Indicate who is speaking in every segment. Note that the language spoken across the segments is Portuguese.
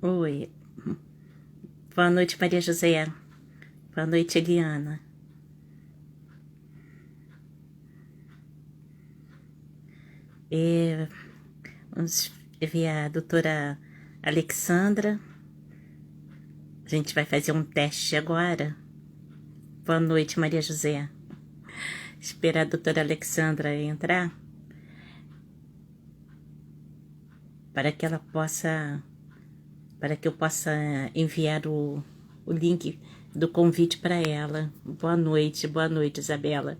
Speaker 1: Oi, boa noite, Maria José. Boa noite, Eliana. Vamos ver a doutora Alexandra. A gente vai fazer um teste agora. Boa noite, Maria José. Esperar a doutora Alexandra entrar para que ela possa, para que eu possa enviar o link do convite para ela. Boa noite, Isabela.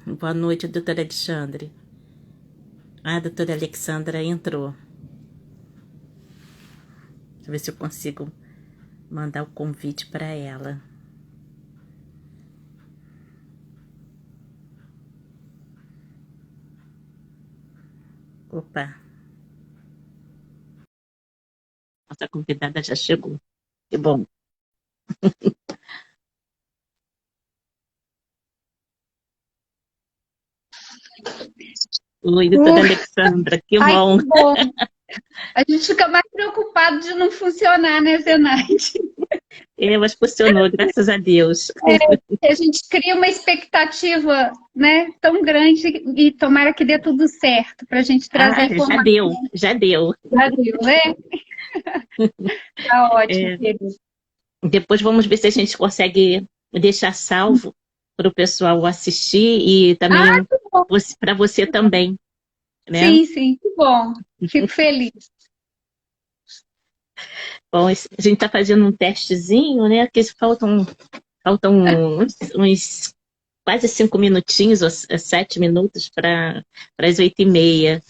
Speaker 1: Boa noite, doutora Alexandre. A doutora Alexandra entrou. Deixa eu ver se eu consigo mandar o convite para ela. Opa, nossa convidada já chegou. Que bom. Oi, doutora Alexandra, que
Speaker 2: Ai,
Speaker 1: bom.
Speaker 2: que bom. A gente fica mais preocupado de não funcionar, né, Zenaide?
Speaker 1: Mas funcionou, graças a Deus.
Speaker 2: A gente cria uma expectativa, né, tão grande e tomara que dê tudo certo para a gente trazer
Speaker 1: Ah, já
Speaker 2: informação.
Speaker 1: deu, já deu.
Speaker 2: Já deu, né? Tá ótimo,
Speaker 1: É,
Speaker 2: querido.
Speaker 1: depois vamos ver se a gente consegue deixar salvo para o pessoal assistir e também
Speaker 2: Ah, que bom.
Speaker 1: para você também, né?
Speaker 2: Sim, sim, que bom. Fico feliz.
Speaker 1: Bom, a gente está fazendo um testezinho, né? Que faltam uns quase 5 minutinhos, ou 7 minutos para as 8h30.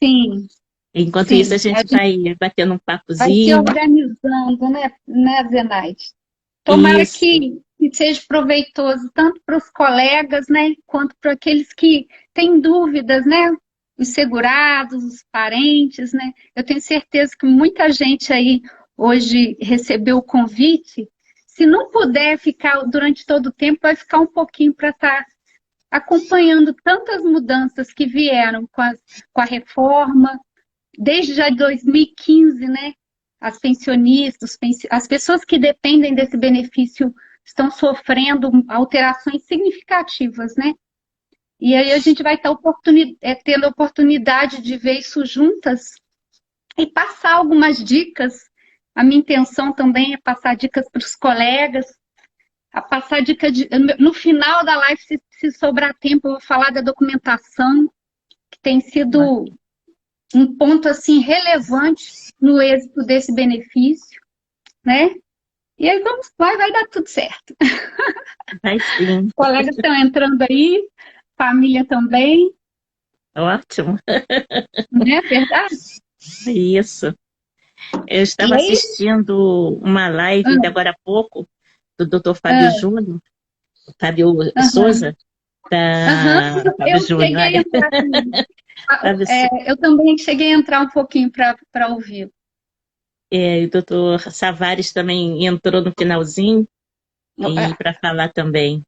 Speaker 2: Sim,
Speaker 1: Enquanto isso, a
Speaker 2: sim. A
Speaker 1: gente
Speaker 2: gente
Speaker 1: vai batendo um
Speaker 2: vai se
Speaker 1: papozinho.
Speaker 2: organizando, né, Zenaide? Tomara
Speaker 1: Isso,
Speaker 2: que seja proveitoso tanto para os colegas, né, quanto para aqueles que têm dúvidas, né, os segurados, os parentes, né. Eu tenho certeza que muita gente aí hoje recebeu o convite. Se não puder ficar durante todo o tempo, vai ficar um pouquinho para estar acompanhando tantas mudanças que vieram com a reforma, desde já 2015, né? As pensionistas, as pessoas que dependem desse benefício estão sofrendo alterações significativas, né? E aí a gente vai estar tendo a oportunidade de ver isso juntas e passar algumas dicas. A minha intenção também é passar dicas para os colegas, a passar no final da live, se sobrar tempo, eu vou falar da documentação, que tem sido um ponto assim relevante no êxito desse benefício, né? E aí vai dar tudo certo.
Speaker 1: vai sim.
Speaker 2: Os colegas estão entrando aí, família também,
Speaker 1: Ótimo.
Speaker 2: não é verdade?
Speaker 1: Isso. Eu
Speaker 2: E
Speaker 1: estava
Speaker 2: aí,
Speaker 1: assistindo uma live de agora há pouco do Dr. Fábio
Speaker 2: ah,
Speaker 1: Júnior, Fábio
Speaker 2: aham,
Speaker 1: Souza,
Speaker 2: aham,
Speaker 1: da Fábio
Speaker 2: eu
Speaker 1: Júnior,
Speaker 2: cheguei a entrar também.
Speaker 1: Fábio,
Speaker 2: Eu também cheguei a entrar um pouquinho para ouvir.
Speaker 1: e o Dr. Savares também entrou no finalzinho e para falar também.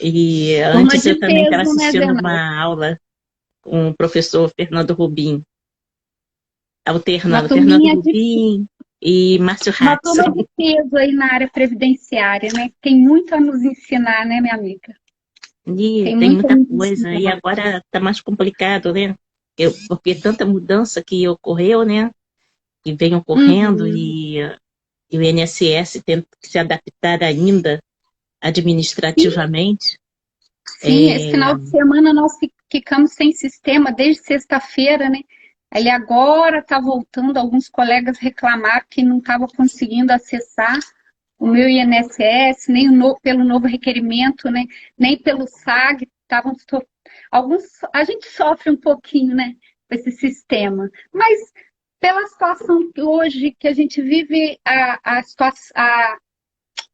Speaker 1: E
Speaker 2: Turma
Speaker 1: antes
Speaker 2: de
Speaker 1: eu também estava
Speaker 2: peso, né,
Speaker 1: assistindo
Speaker 2: Zenaldo?
Speaker 1: uma aula com o professor Fernando Rubim,
Speaker 2: Uma
Speaker 1: alternando Fernando
Speaker 2: turminha de
Speaker 1: Rubim e Márcio
Speaker 2: uma
Speaker 1: Ratz.
Speaker 2: turma de peso aí na área previdenciária, né? Tem muito a nos ensinar, né, minha amiga?
Speaker 1: E
Speaker 2: Tem
Speaker 1: tem
Speaker 2: muito a
Speaker 1: muita
Speaker 2: nos
Speaker 1: coisa, e
Speaker 2: ensinar.
Speaker 1: agora está mais complicado, né? Porque tanta mudança que ocorreu, né? E vem ocorrendo,
Speaker 2: Uhum.
Speaker 1: e o INSS tem que se adaptar ainda
Speaker 2: Sim,
Speaker 1: administrativamente.
Speaker 2: sim, esse
Speaker 1: É,
Speaker 2: final de semana nós ficamos sem sistema desde sexta-feira, né? Ele agora está voltando, alguns colegas reclamaram que não estavam conseguindo acessar o meu INSS, nem pelo novo requerimento, né? Nem pelo SAG, alguns, a gente sofre um pouquinho, né, com esse sistema, mas pela situação que hoje que a gente vive,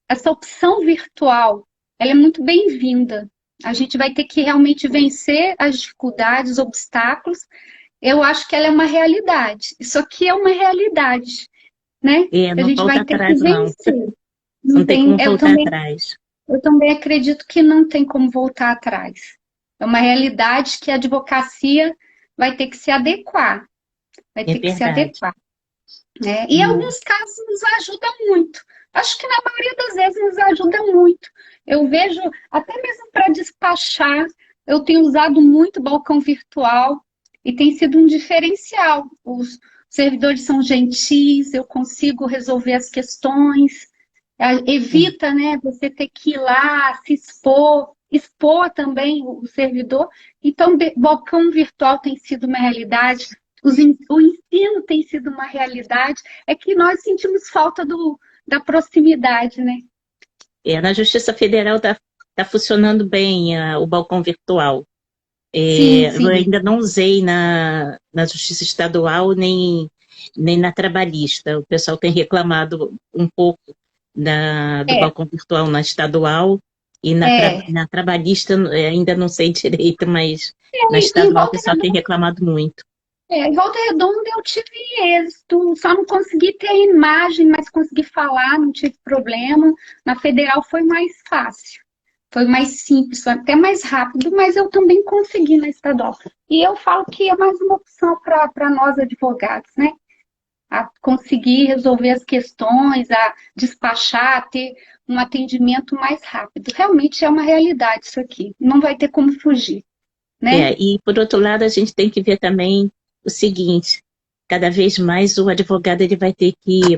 Speaker 2: essa opção virtual, ela é muito bem-vinda. A gente vai ter que realmente vencer as dificuldades, os obstáculos. Eu acho que ela é uma realidade. Isso aqui é uma realidade, né? Que a
Speaker 1: não
Speaker 2: gente
Speaker 1: volta
Speaker 2: vai ter que
Speaker 1: atrás, não.
Speaker 2: vencer.
Speaker 1: Não
Speaker 2: Não
Speaker 1: tem
Speaker 2: tem,
Speaker 1: como voltar atrás.
Speaker 2: eu também acredito que não tem como voltar atrás. É uma realidade que a advocacia vai ter que se adequar. vai
Speaker 1: É
Speaker 2: ter que se
Speaker 1: verdade.
Speaker 2: adequar, né? E em
Speaker 1: Hum.
Speaker 2: alguns casos nos ajuda muito. Acho que na maioria das vezes nos ajuda muito. Eu vejo, até mesmo para despachar, eu tenho usado muito balcão virtual e tem sido um diferencial. Os servidores são gentis, eu consigo resolver as questões,
Speaker 1: É,
Speaker 2: evita, né, você ter que ir lá, se expor, expor também o servidor. Então, balcão virtual tem sido uma realidade, o ensino tem sido uma realidade, é que nós sentimos falta da proximidade, né?
Speaker 1: na Justiça Federal tá funcionando bem o balcão virtual.
Speaker 2: Sim,
Speaker 1: Eu
Speaker 2: sim,
Speaker 1: ainda não usei na Justiça Estadual nem na trabalhista. O pessoal tem reclamado um pouco do
Speaker 2: é,
Speaker 1: balcão virtual na estadual e
Speaker 2: é.
Speaker 1: na trabalhista ainda não sei direito, mas na
Speaker 2: Em
Speaker 1: estadual o
Speaker 2: Volta
Speaker 1: pessoal tem reclamado muito.
Speaker 2: Em Volta Redonda eu tive êxito, só não consegui ter a imagem, mas consegui falar, não tive problema. Na Federal foi mais fácil, foi mais simples, foi até mais rápido, mas eu também consegui na estadual. E eu falo que é mais uma opção para nós advogados, né? A conseguir resolver as questões, a despachar, a ter um atendimento mais rápido. Realmente é uma realidade isso aqui, não vai ter como fugir, né?
Speaker 1: E por outro lado, a gente tem que ver também o seguinte: cada vez mais o advogado ele vai ter que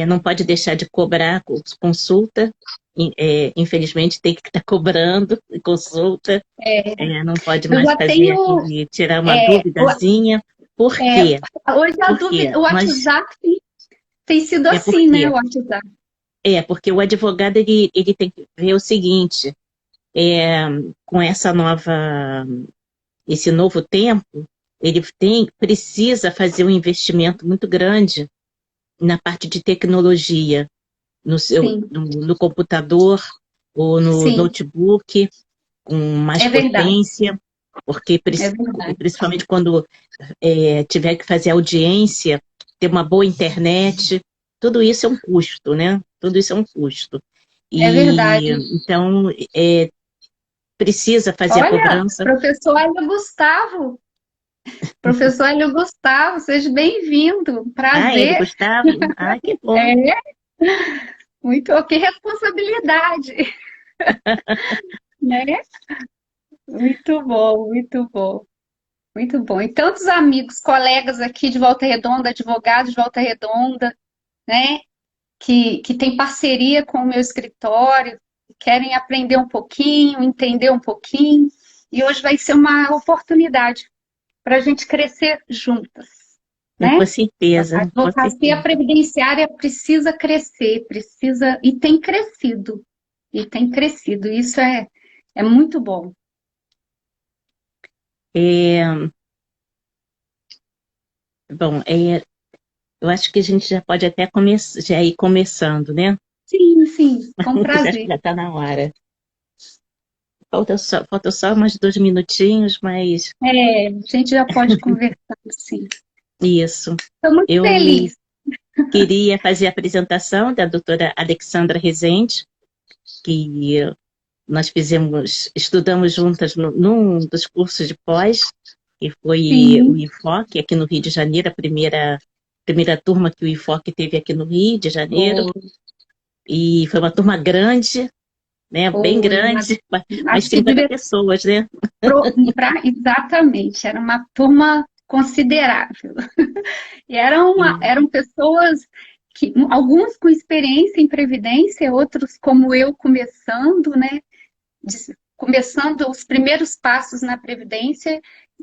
Speaker 1: não pode deixar de cobrar consulta, infelizmente tem que estar cobrando consulta, não pode
Speaker 2: Eu
Speaker 1: mais
Speaker 2: já
Speaker 1: fazer
Speaker 2: tenho.
Speaker 1: aquele, tirar uma
Speaker 2: É,
Speaker 1: duvidazinha. Por
Speaker 2: É,
Speaker 1: quê?
Speaker 2: hoje a
Speaker 1: Porque
Speaker 2: dúvida, o
Speaker 1: nós,
Speaker 2: WhatsApp tem sido
Speaker 1: é
Speaker 2: assim, né?
Speaker 1: porque
Speaker 2: O WhatsApp.
Speaker 1: porque o advogado ele tem que ver o seguinte, é, com esse novo tempo, ele precisa fazer um investimento muito grande na parte de tecnologia,
Speaker 2: Sim,
Speaker 1: no computador ou no
Speaker 2: sim,
Speaker 1: notebook, com mais
Speaker 2: é verdade,
Speaker 1: potência, porque
Speaker 2: é verdade,
Speaker 1: principalmente quando tiver que fazer audiência, ter uma boa internet, tudo isso é um custo, né? Tudo isso é um custo.
Speaker 2: é
Speaker 1: E
Speaker 2: verdade.
Speaker 1: então precisa fazer a
Speaker 2: Olha,
Speaker 1: cobrança.
Speaker 2: professor Hélio Gustavo, seja bem-vindo,
Speaker 1: Ah, ele
Speaker 2: prazer.
Speaker 1: gostava? Ah, que bom.
Speaker 2: É, muito, que responsabilidade, né? Muito bom, muito bom, muito bom. E tantos amigos, colegas aqui de Volta Redonda, advogados de Volta Redonda, né? Que tem parceria com o meu escritório, querem aprender um pouquinho, entender um pouquinho, e hoje vai ser uma oportunidade para a gente crescer juntas,
Speaker 1: Com
Speaker 2: né? A
Speaker 1: certeza, com
Speaker 2: advocacia
Speaker 1: certeza.
Speaker 2: previdenciária precisa crescer, precisa, e tem crescido, isso é muito bom.
Speaker 1: É, bom, eu acho que a gente já pode até já ir começando, né?
Speaker 2: Sim, sim, com
Speaker 1: Já acho que
Speaker 2: prazer.
Speaker 1: já está na hora. Falta só mais 2 minutinhos, mas
Speaker 2: É, a gente já pode conversar, sim.
Speaker 1: isso.
Speaker 2: Estou muito
Speaker 1: Eu
Speaker 2: feliz.
Speaker 1: queria fazer a apresentação da doutora Alexandra Rezende, que nós estudamos juntas num dos cursos de pós, que foi o
Speaker 2: Sim,
Speaker 1: IFOC, aqui no Rio de Janeiro, a primeira turma que o IFOC teve aqui no Rio de Janeiro,
Speaker 2: foi,
Speaker 1: e foi uma turma grande, né, bem
Speaker 2: foi
Speaker 1: grande, mais
Speaker 2: acho que
Speaker 1: 50
Speaker 2: devia
Speaker 1: pessoas, né?
Speaker 2: exatamente, era uma turma considerável. E
Speaker 1: E,
Speaker 2: eram pessoas que, alguns com experiência em previdência, outros como eu começando, né? Começando os primeiros passos na previdência,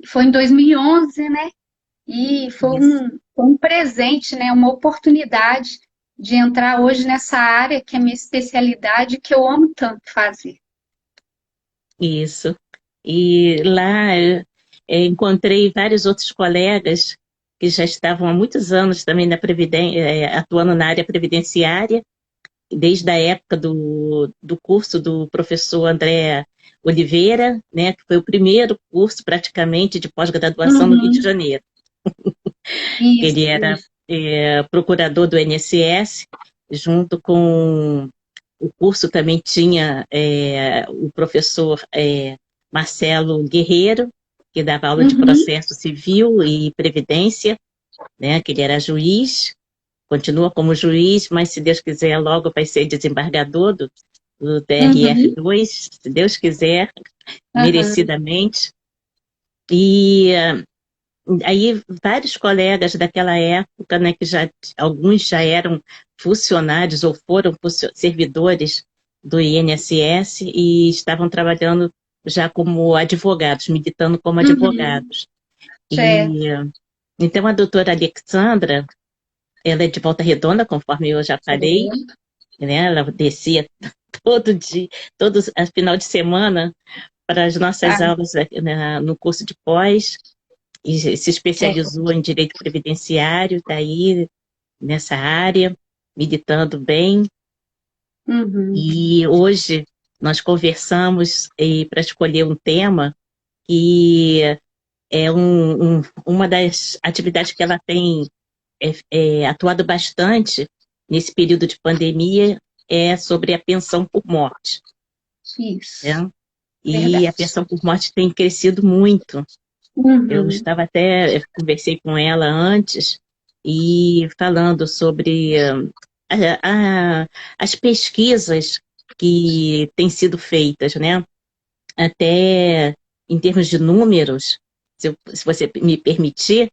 Speaker 2: foi em 2011, né? E
Speaker 1: isso,
Speaker 2: foi um presente, né? Uma oportunidade de entrar hoje nessa área que é minha especialidade, que eu amo tanto fazer.
Speaker 1: isso. E lá encontrei vários outros colegas que já estavam há muitos anos também atuando na área previdenciária, desde a época do curso do professor André Oliveira, né, que foi o primeiro curso praticamente de pós-graduação no Rio de
Speaker 2: Uhum,
Speaker 1: Janeiro.
Speaker 2: isso,
Speaker 1: Ele era
Speaker 2: isso.
Speaker 1: procurador do INSS, junto com o curso também tinha o professor Marcelo Guerreiro, que dava aula de
Speaker 2: Uhum,
Speaker 1: processo civil e previdência, né? Que ele era juiz, continua como juiz, mas se Deus quiser, logo vai ser desembargador do
Speaker 2: Uhum,
Speaker 1: TRF2, se Deus quiser,
Speaker 2: aham,
Speaker 1: merecidamente. E aí vários colegas daquela época, né, que já alguns já eram funcionários ou foram servidores do INSS e estavam trabalhando já como advogados, militando como
Speaker 2: uhum,
Speaker 1: advogados.
Speaker 2: certo.
Speaker 1: E então a doutora Alexandra, ela é de Volta Redonda, conforme eu já falei,
Speaker 2: Certo.
Speaker 1: né? Ela descia todo dia, todos os final de semana para as
Speaker 2: Ah,
Speaker 1: nossas aulas, né, no curso de pós, e se
Speaker 2: certo.
Speaker 1: especializou em direito previdenciário, está aí nessa área, militando bem.
Speaker 2: Uhum,
Speaker 1: E hoje nós conversamos para escolher um tema que é uma das atividades que ela tem atuado bastante nesse período de pandemia, é sobre a pensão por morte,
Speaker 2: isso,
Speaker 1: né? E a
Speaker 2: verdade.
Speaker 1: pensão por morte tem crescido muito. Eu
Speaker 2: Uhum,
Speaker 1: estava até, conversei com ela antes e falando sobre as pesquisas que têm sido feitas, né? Até em termos de números, se você me permitir,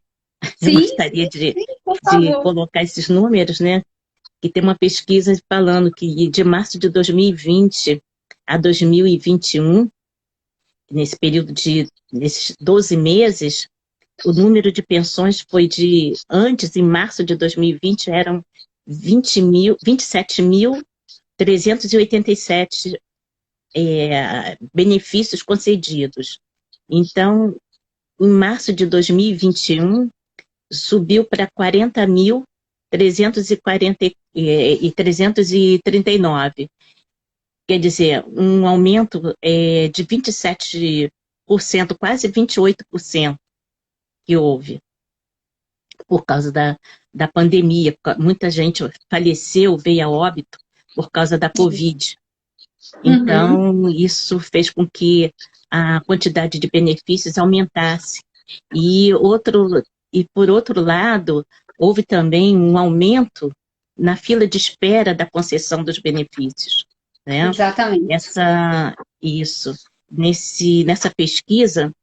Speaker 1: eu
Speaker 2: sim,
Speaker 1: gostaria
Speaker 2: sim, por
Speaker 1: de
Speaker 2: favor.
Speaker 1: colocar esses números, né? Que tem uma pesquisa falando que de março de 2020 a 2021, nesse período nesses 12 meses, o número de pensões foi antes, em março de 2020, eram 27.387 benefícios concedidos. Então, em março de 2021, subiu para 40.339. Quer dizer, um aumento de 27%, quase 28% que houve por causa da pandemia. Muita gente faleceu, veio a óbito por causa da Covid.
Speaker 2: Uhum,
Speaker 1: Então, isso fez com que a quantidade de benefícios aumentasse. E, por outro lado, houve também um aumento na fila de espera da concessão dos benefícios, né?
Speaker 2: exatamente.
Speaker 1: Isso. Nessa pesquisa,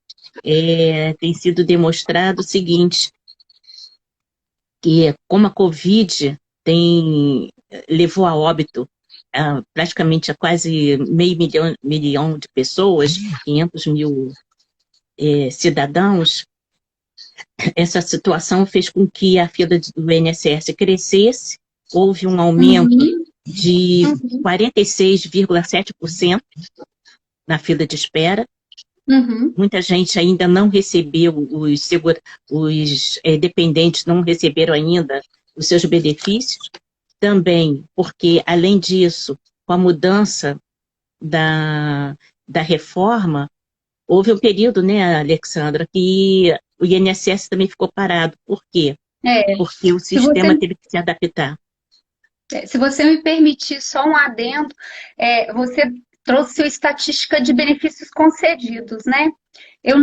Speaker 1: tem sido demonstrado o seguinte, que como a Covid levou a óbito praticamente a quase meio milhão de pessoas, 500 mil cidadãos, essa situação fez com que a fila do INSS crescesse, houve um aumento
Speaker 2: Uhum,
Speaker 1: de
Speaker 2: uhum,
Speaker 1: 46,7% na fila de espera.
Speaker 2: uhum,
Speaker 1: Muita gente ainda não recebeu, os dependentes não receberam ainda os seus benefícios. Também porque, além disso, com a mudança da, da reforma, houve um período, né, Alexandra, que o INSS também ficou parado. Por quê?
Speaker 2: é.
Speaker 1: Porque o
Speaker 2: Se você
Speaker 1: sistema teve que se adaptar.
Speaker 2: Se você me permitir só um adendo, você trouxe sua estatística de benefícios concedidos, né?
Speaker 1: Isso.
Speaker 2: Eu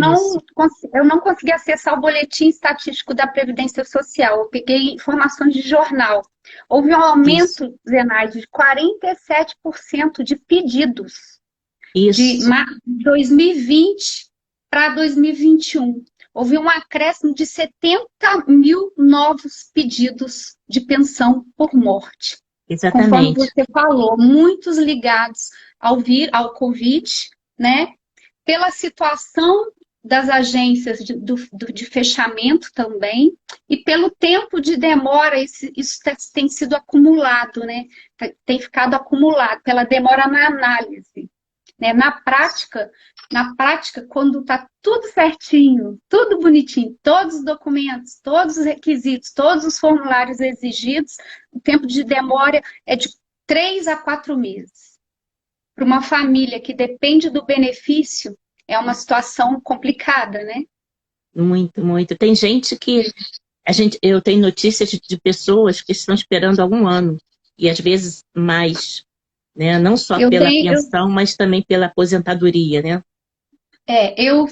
Speaker 2: não consegui acessar o boletim estatístico da Previdência Social, eu peguei informações de jornal. Houve um
Speaker 1: Isso,
Speaker 2: aumento, Zenaide, de 47% de pedidos de
Speaker 1: isso,
Speaker 2: 2020 para 2021. Houve um acréscimo de 70 mil novos pedidos de pensão por morte. Conforme
Speaker 1: exatamente.
Speaker 2: você falou, muitos ligados ao Covid, né? Pela situação das agências de fechamento também, e pelo tempo de demora, isso tem sido acumulado, né? Tem ficado acumulado pela demora na análise. Né? Na prática, quando está tudo certinho, tudo bonitinho, todos os documentos, todos os requisitos, todos os formulários exigidos, o tempo de demora é de 3 a 4 meses. Para uma família que depende do benefício, é uma situação complicada, né?
Speaker 1: Muito, muito. Tem gente que eu tenho notícias de pessoas que estão esperando há um ano e às vezes mais, né? Não só
Speaker 2: Eu
Speaker 1: pela
Speaker 2: tenho, eu
Speaker 1: pensão, mas também pela aposentadoria, né?
Speaker 2: Eu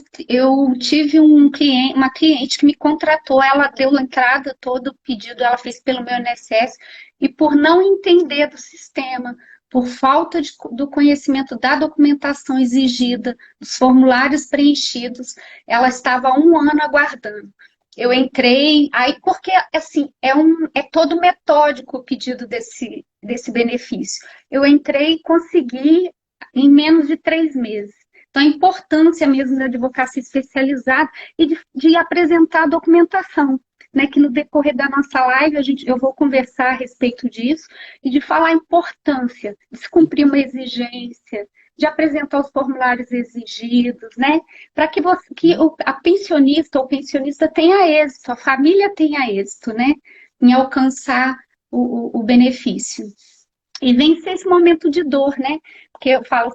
Speaker 2: tive uma cliente que me contratou, ela deu a entrada todo o pedido, ela fez pelo meu INSS, e por não entender do sistema, por falta do conhecimento da documentação exigida, dos formulários preenchidos, ela estava há um ano aguardando. Eu entrei, aí porque assim, é todo metódico o pedido desse benefício. Eu entrei e consegui em menos de 3 meses. Então, a importância mesmo da advocacia especializada e de apresentar a documentação, né? Que no decorrer da nossa live eu vou conversar a respeito disso e de falar a importância de se cumprir uma exigência, de apresentar os formulários exigidos, né? Para a pensionista ou pensionista tenha êxito, a família tenha êxito, né? Em alcançar o benefício. E vencer esse momento de dor, né? Porque eu falo,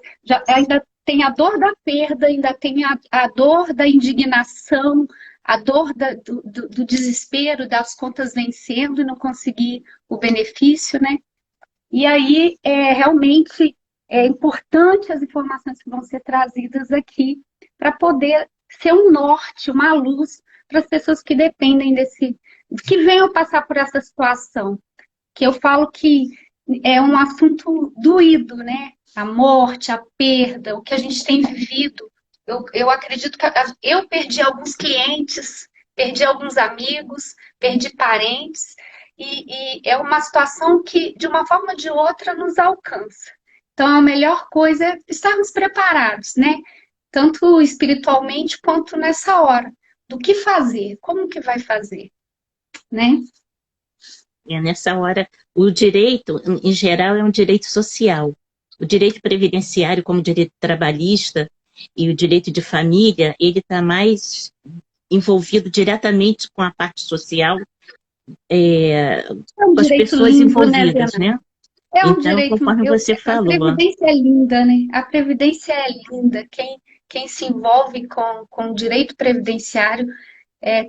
Speaker 2: ainda tem a dor da perda, ainda tem a dor da indignação, a dor do desespero, das contas vencendo e não conseguir o benefício, né? E aí, realmente, é importante as informações que vão ser trazidas aqui para poder ser um norte, uma luz para as pessoas que dependem que venham passar por essa situação. Que eu falo que é um assunto doído, né? A morte, a perda, o que a gente tem vivido. Eu acredito que eu perdi alguns clientes, perdi alguns amigos, perdi parentes, e é uma situação que, de uma forma ou de outra, nos alcança. Então, a melhor coisa é estarmos preparados, né? Tanto espiritualmente quanto nessa hora. Do que fazer, como que vai fazer, né?
Speaker 1: Nessa hora, o direito, em geral, é um direito social. O direito previdenciário, como o direito trabalhista e o direito de família, ele está mais envolvido diretamente com a parte social,
Speaker 2: É um
Speaker 1: com as
Speaker 2: direito
Speaker 1: pessoas
Speaker 2: lindo, né,
Speaker 1: envolvidas,
Speaker 2: Zena?
Speaker 1: né?
Speaker 2: É um
Speaker 1: Então,
Speaker 2: direito.
Speaker 1: conforme você
Speaker 2: A
Speaker 1: falou,
Speaker 2: Previdência é linda, né? A Previdência é linda. Quem se envolve com o direito previdenciário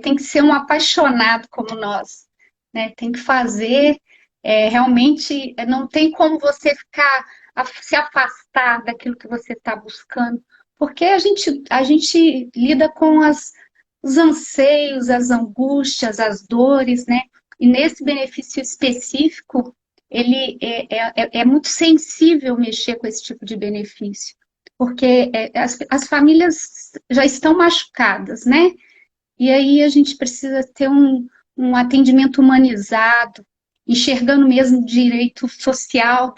Speaker 2: tem que ser um apaixonado como nós, né? Tem que fazer. Realmente, não tem como você se afastar daquilo que você está buscando, porque a gente lida com os anseios, as angústias, as dores, né? E nesse benefício específico, ele é muito sensível mexer com esse tipo de benefício, porque as famílias já estão machucadas, né? E aí a gente precisa ter um atendimento humanizado, enxergando mesmo o direito social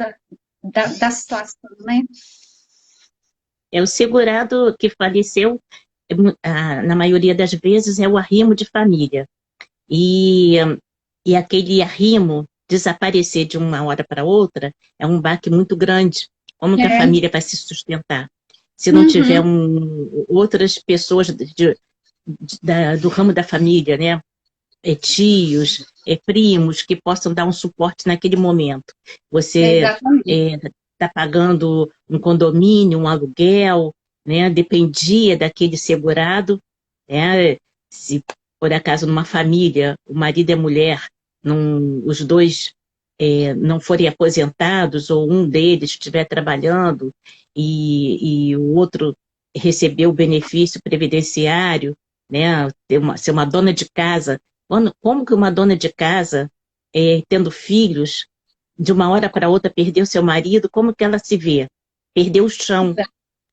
Speaker 2: da situação, né?
Speaker 1: é o segurado que faleceu, na maioria das vezes, é o arrimo de família. E, e aquele arrimo desaparecer de uma hora para outra é um baque muito grande. Como que a
Speaker 2: É.
Speaker 1: família vai se sustentar? Se não tiver
Speaker 2: Uhum.
Speaker 1: outras pessoas do ramo da família, né? Tios, primos, que possam dar um suporte naquele momento. Você
Speaker 2: Exatamente.
Speaker 1: está pagando um condomínio, um aluguel, né? Dependia daquele segurado, né? Se por acaso numa família o marido e a mulher, os dois não forem aposentados ou um deles estiver trabalhando e o outro receber o benefício previdenciário, né? Ser uma dona de casa. Como que uma dona de casa, tendo filhos, de uma hora para outra perdeu seu marido, como que ela se vê? Perdeu o chão.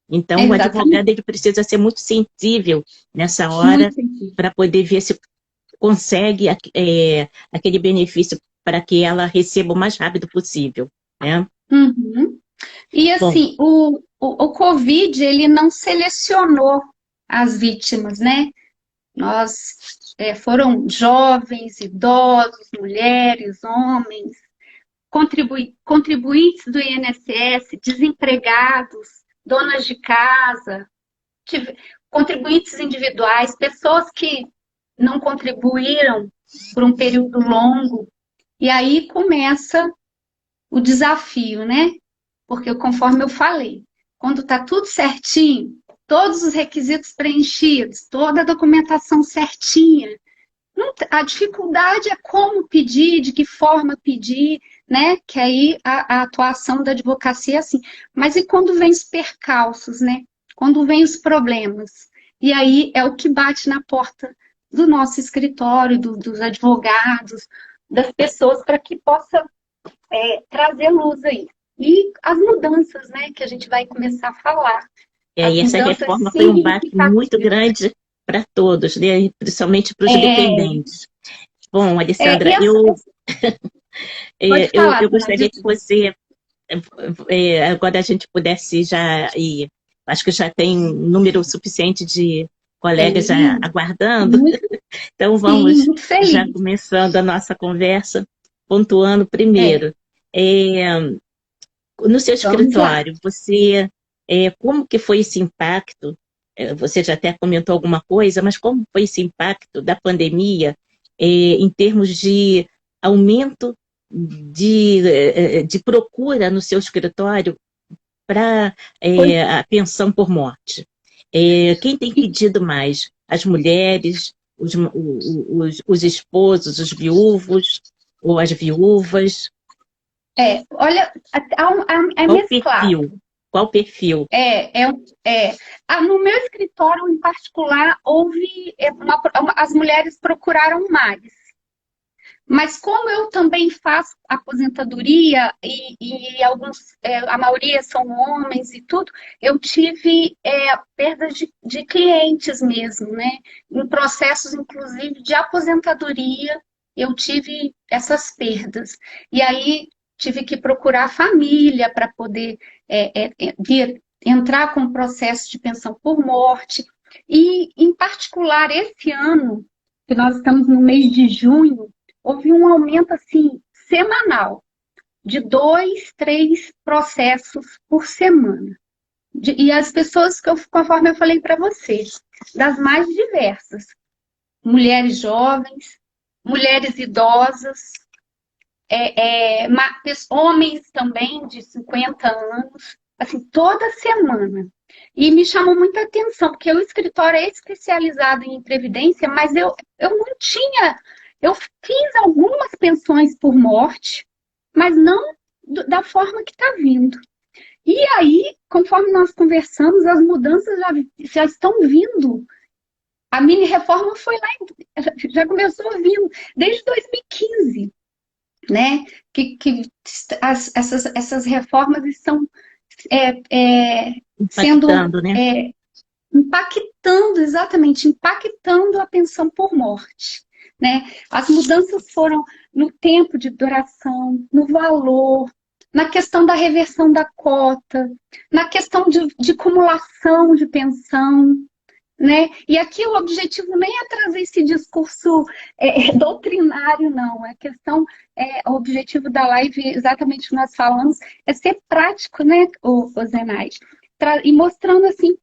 Speaker 1: Então, o
Speaker 2: Exatamente.
Speaker 1: advogado ele precisa ser muito sensível nessa hora
Speaker 2: Muito sensível.
Speaker 1: para poder ver se consegue aquele benefício para que ela receba o mais rápido possível, né?
Speaker 2: Uhum. E
Speaker 1: Bom,
Speaker 2: assim, o Covid, ele não selecionou as vítimas, né? Foram jovens, idosos, mulheres, homens, contribuintes do INSS, desempregados, donas de casa, contribuintes individuais, pessoas que não contribuíram por um período longo. E aí começa o desafio, né? Porque conforme eu falei, quando está tudo certinho, todos os requisitos preenchidos, toda a documentação certinha, a dificuldade é como pedir, de que forma pedir, né? Que aí a atuação da advocacia é assim. Mas e quando vem os percalços, né? quando vem os problemas. E aí é o que bate na porta do nosso escritório, dos advogados, das pessoas, para que possa trazer luz aí. E as mudanças, né, que a gente vai começar a falar. As
Speaker 1: E essa
Speaker 2: mudanças
Speaker 1: reforma foi um baque muito
Speaker 2: significativas.
Speaker 1: grande para todos, né? Principalmente para os
Speaker 2: É,
Speaker 1: dependentes. Bom,
Speaker 2: e
Speaker 1: Alessandra,
Speaker 2: pode falar,
Speaker 1: eu gostaria que
Speaker 2: Tonaldo.
Speaker 1: você, agora a gente pudesse já ir, acho que já tem um número suficiente de colegas já
Speaker 2: Tem,
Speaker 1: aguardando,
Speaker 2: muito,
Speaker 1: então
Speaker 2: sim,
Speaker 1: vamos
Speaker 2: muito
Speaker 1: já
Speaker 2: feliz.
Speaker 1: começando a nossa conversa, pontuando
Speaker 2: É,
Speaker 1: primeiro. É, no seu
Speaker 2: vamos lá.
Speaker 1: escritório, você, como que foi esse impacto? Você já até comentou alguma coisa, mas como foi esse impacto da pandemia, em termos de aumento de procura no seu escritório para
Speaker 2: Pois,
Speaker 1: a pensão por morte? Quem tem pedido mais? As mulheres, os esposos, os viúvos ou as viúvas?
Speaker 2: olha, é
Speaker 1: Qual o
Speaker 2: mesclado.
Speaker 1: perfil? Qual o perfil?
Speaker 2: É, é, é. No meu escritório, em particular, houve as mulheres procuraram mais. Mas como eu também faço aposentadoria e alguns, a maioria são homens e tudo, eu tive perdas de clientes mesmo, né? Em processos, inclusive, de aposentadoria, eu tive essas perdas. E aí tive que procurar família para poder entrar com o processo de pensão por morte. E, em particular, esse ano, que nós estamos no mês de junho, houve um aumento assim semanal de 2, 3 processos por semana. E as pessoas, conforme eu falei para vocês, das mais diversas, mulheres jovens, mulheres idosas, homens também de 50 anos, assim, toda semana. E me chamou muita atenção, porque o escritório é especializado em previdência, mas eu não tinha. Eu fiz algumas pensões por morte, mas não da forma que está vindo. E aí, conforme nós conversamos, as mudanças já estão vindo. A mini reforma foi lá, já começou vindo desde 2015, né? Que essas reformas estão sendo
Speaker 1: Impactando, né?
Speaker 2: impactando, exatamente, impactando a pensão por morte. Né? As mudanças foram no tempo de duração, no valor, na questão da reversão da cota, na questão de acumulação de pensão. Né? E aqui o objetivo nem é trazer esse discurso doutrinário, não. A questão, o objetivo da live, exatamente o que nós falamos, é ser prático, né, o Zenai? E mostrando assim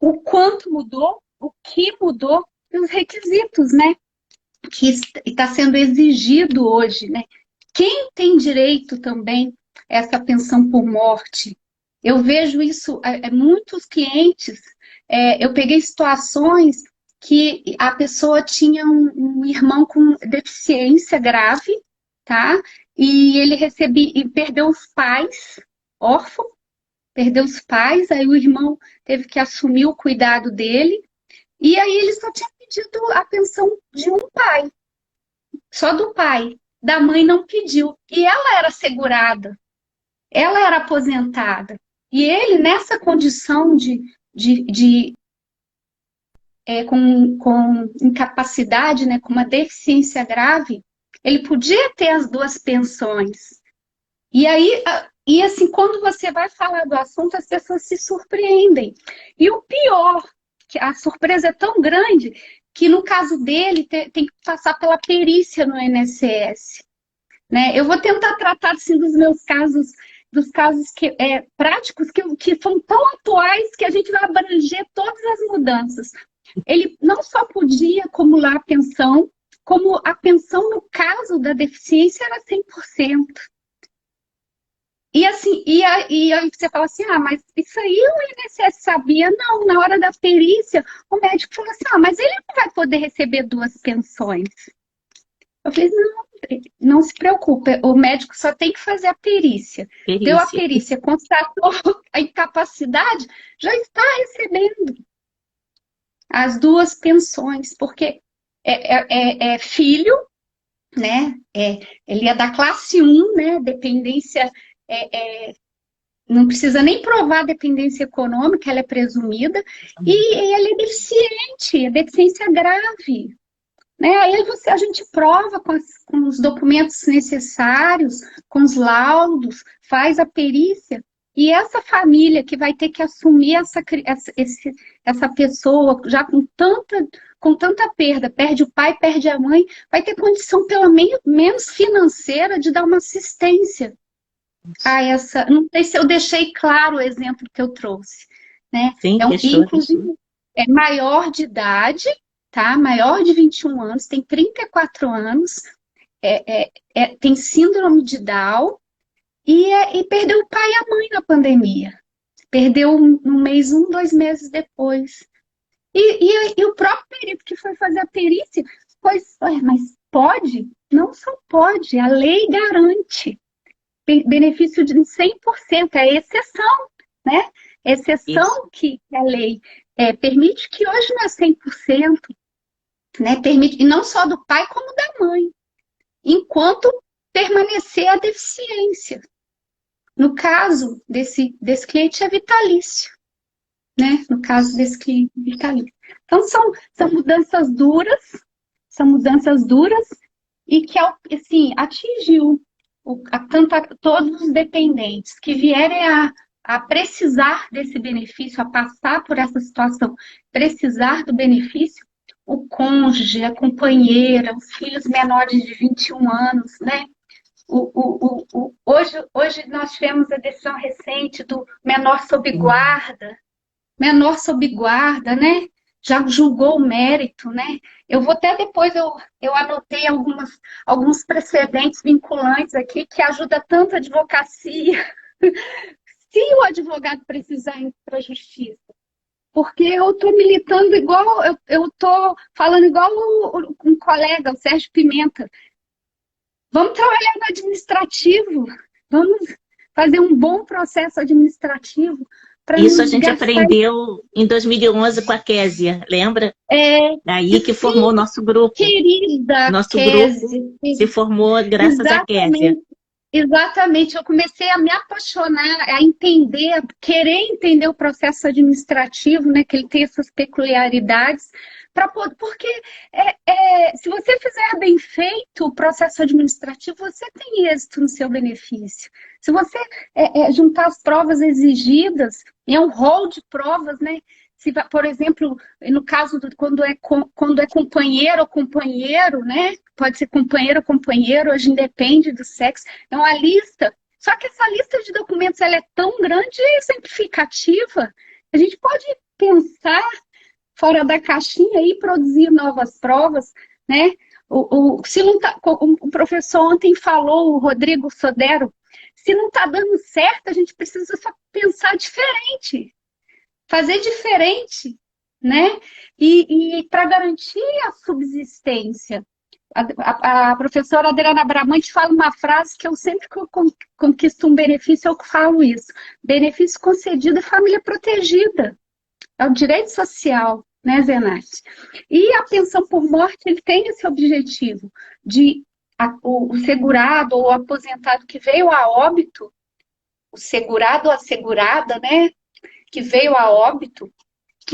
Speaker 2: o quanto mudou, o que mudou, e os requisitos, né, que está sendo exigido hoje, né? Quem tem direito também a essa pensão por morte? Eu vejo isso, muitos clientes, eu peguei situações que a pessoa tinha um irmão com deficiência grave, tá? E ele recebia e perdeu os pais, órfão, perdeu os pais, aí o irmão teve que assumir o cuidado dele, e aí ele só tinha pedido a pensão de um pai, só do pai. Da mãe não pediu. E ela era segurada, ela era aposentada. E ele, nessa condição de com incapacidade, né, com uma deficiência grave, ele podia ter as duas pensões. E aí, e assim, quando você vai falar do assunto, as pessoas se surpreendem. E o pior, que a surpresa é tão grande, que no caso dele tem que passar pela perícia no INSS. Né? Eu vou tentar tratar assim, dos casos práticos que são tão atuais que a gente vai abranger todas as mudanças. Ele não só podia acumular a pensão, como a pensão, no caso da deficiência, era 100%. E assim, e aí você fala assim, mas isso aí o INSS sabia? Não, na hora da perícia, o médico falou assim, mas ele não vai poder receber duas pensões. Eu falei, não, não se preocupe, o médico só tem que fazer a perícia. Deu a
Speaker 1: Perícia.
Speaker 2: perícia, constatou a incapacidade, já está recebendo as duas pensões, porque é filho, né? Ele é da classe 1, né? Dependência, não precisa nem provar dependência econômica, ela é presumida, e ele é deficiente, é deficiência grave. Né? Aí a gente prova com os documentos necessários, com os laudos, faz a perícia, e essa família que vai ter que assumir essa pessoa já com tanta perda, perde o pai, perde a mãe, vai ter condição, pelo menos financeira, de dar uma assistência a essa. Não sei se eu deixei claro o exemplo que eu trouxe. Né?
Speaker 1: Sim, deixou, deixou.
Speaker 2: Inclusive, é maior de idade, tá? Maior de 21 anos, tem 34 anos, tem síndrome de Down e perdeu o pai e a mãe na pandemia. Perdeu um mês, 2 meses depois. E o próprio perito que foi fazer a perícia, pois, mas pode? Não só pode, a lei garante benefício de 100%, é exceção, né? Exceção
Speaker 1: Isso.
Speaker 2: que a lei permite, que hoje não é 100%, né? Permite, e não só do pai, como da mãe, enquanto permanecer a deficiência. No caso desse cliente, é vitalício, né? No caso desse cliente, vitalício. Então, são mudanças duras, e que, assim, atingiu todos os dependentes que vierem a precisar desse benefício, a passar por essa situação, precisar do benefício, o cônjuge, a companheira, os filhos menores de 21 anos, né? Hoje nós tivemos a decisão recente do menor sob guarda, né? Já julgou o mérito, né? Eu vou até depois, eu anotei alguns precedentes vinculantes aqui que ajuda tanto a advocacia, se o advogado precisar ir para a justiça. Porque eu estou militando igual, eu estou falando igual um colega, o Sérgio Pimenta. Vamos trabalhar no administrativo, vamos fazer um bom processo administrativo.
Speaker 1: Isso a gente aprendeu em 2011 com a Késia, lembra? Daí que
Speaker 2: sim,
Speaker 1: formou o nosso grupo.
Speaker 2: Querida
Speaker 1: nosso
Speaker 2: Késia,
Speaker 1: grupo se formou graças a Késia.
Speaker 2: Exatamente, eu comecei a me apaixonar, a querer entender o processo administrativo, né, que ele tem essas peculiaridades, porque se você fizer bem feito o processo administrativo, você tem êxito no seu benefício. Se você juntar as provas exigidas, é um rol de provas, né? Se, por exemplo, no caso quando é companheiro ou companheiro, né? Pode ser companheiro ou companheiro, hoje independe do sexo. É uma lista. Só que essa lista de documentos ela é tão grande e exemplificativa. A gente pode pensar fora da caixinha e produzir novas provas, né? Se não tá, o professor ontem falou, o Rodrigo Sodero, se não está dando certo, a gente precisa só pensar diferente. Fazer diferente, né? E para garantir a subsistência. A professora Adriana Bramante fala uma frase que eu sempre que eu conquisto um benefício, eu falo isso. Benefício concedido é família protegida. É o direito social, né, Zenate? E a pensão por morte, ele tem esse objetivo de o segurado ou o aposentado que veio a óbito, o segurado ou a segurada, né? Que veio a óbito,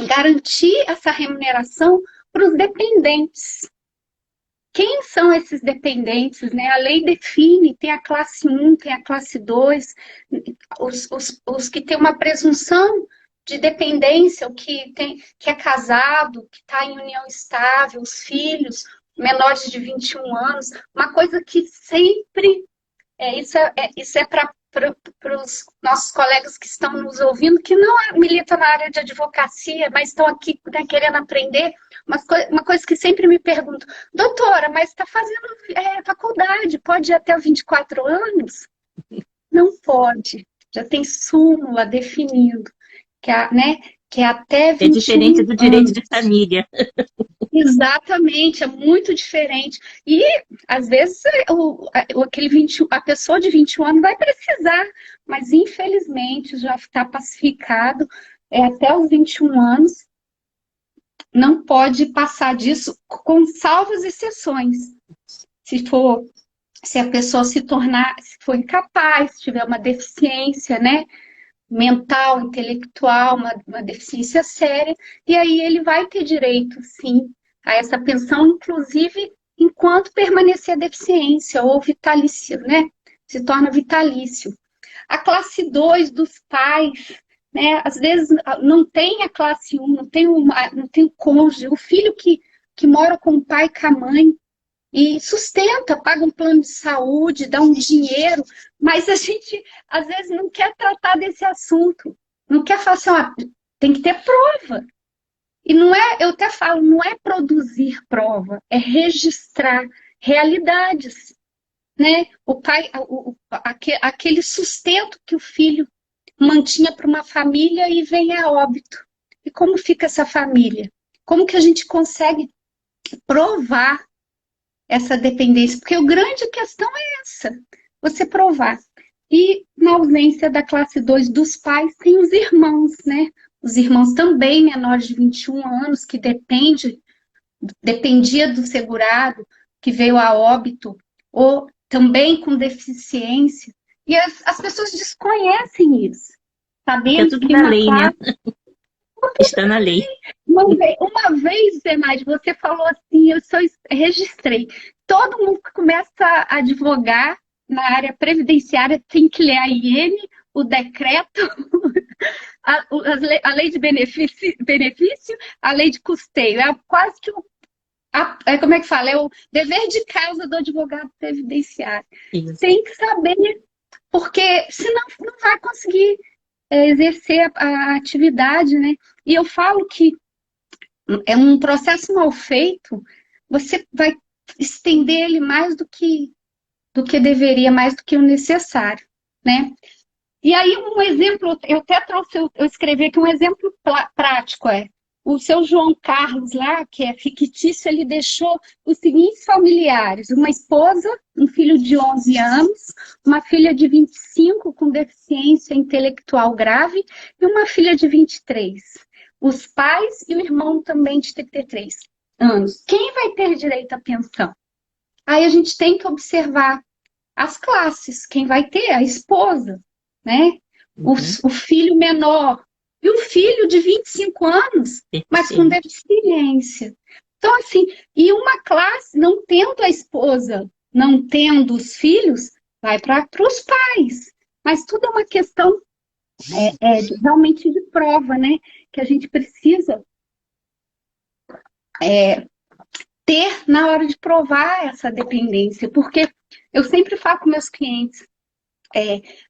Speaker 2: garantir essa remuneração para os dependentes. Quem são esses dependentes? Né? A lei define, tem a classe 1, tem a classe 2, os que têm uma presunção de dependência, o que é casado, que está em união estável, os filhos menores de 21 anos, uma coisa que sempre, isso é para os nossos colegas que estão nos ouvindo, que não militam na área de advocacia, mas estão aqui, né, querendo aprender, uma coisa que sempre me pergunto, doutora, mas está fazendo faculdade, pode ir até 24 anos? Não pode, já tem súmula definindo que que é até
Speaker 1: É diferente
Speaker 2: 21
Speaker 1: do direito
Speaker 2: anos.
Speaker 1: de família.
Speaker 2: Exatamente, é muito diferente. E, às vezes, aquele 21, a pessoa de 21 anos vai precisar, mas, infelizmente, já está pacificado, até os 21 anos, não pode passar disso, com salvas exceções. Se for, se a pessoa se tornar, se for incapaz, se tiver uma deficiência, né, mental, intelectual, uma deficiência séria, e aí ele vai ter direito, sim, a essa pensão, inclusive enquanto permanecer a deficiência, ou vitalício, né? Se torna vitalício. A classe 2 dos pais, né? Às vezes não tem a classe 1, não tem o cônjuge, o filho que mora com o pai e com a mãe, e sustenta, paga um plano de saúde, dá um dinheiro, mas a gente às vezes não quer tratar desse assunto, não quer falar assim, ó, tem que ter prova. E não é, eu até falo, não é produzir prova, é registrar realidades, né? O pai, aquele sustento que o filho mantinha para uma família e vem a óbito. E como fica essa família? Como que a gente consegue provar essa dependência? Porque a grande questão é essa, você provar. E na ausência da classe 2 dos pais, tem os irmãos, né? Os irmãos também menores de 21 anos, que dependia do segurado, que veio a óbito, ou também com deficiência. E as pessoas desconhecem isso,
Speaker 1: É
Speaker 2: sabendo
Speaker 1: tudo
Speaker 2: que
Speaker 1: na
Speaker 2: uma
Speaker 1: lei, né?
Speaker 2: classe.
Speaker 1: Está na lei.
Speaker 2: Uma vez, Zenaide, você falou assim, eu só registrei. Todo mundo que começa a advogar na área previdenciária tem que ler a IN, o decreto, a lei de benefício, a lei de custeio. É quase que como é que fala? É o dever de casa do advogado previdenciário.
Speaker 1: Isso.
Speaker 2: Tem que saber, porque senão não vai conseguir exercer a atividade, né? E eu falo que é um processo mal feito, você vai estender ele mais do que deveria, mais do que o necessário, né? E aí um exemplo, eu até trouxe, eu escrevi aqui um exemplo prático, o seu João Carlos lá, que é fictício, ele deixou os seguintes familiares: uma esposa, um filho de 11 anos, uma filha de 25 com deficiência intelectual grave e uma filha de 23. Os pais e o irmão também de 33 anos. Quem vai ter direito à pensão? Aí a gente tem que observar as classes. Quem vai ter? A esposa, né? O filho menor. E o filho de 25 anos, mas com
Speaker 1: Deficiente.
Speaker 2: deficiência. Então, assim, e uma classe, não tendo a esposa, não tendo os filhos, vai para os pais. Mas tudo é uma questão realmente de prova, né? Que a gente precisa ter na hora de provar essa dependência. Porque eu sempre falo com meus clientes,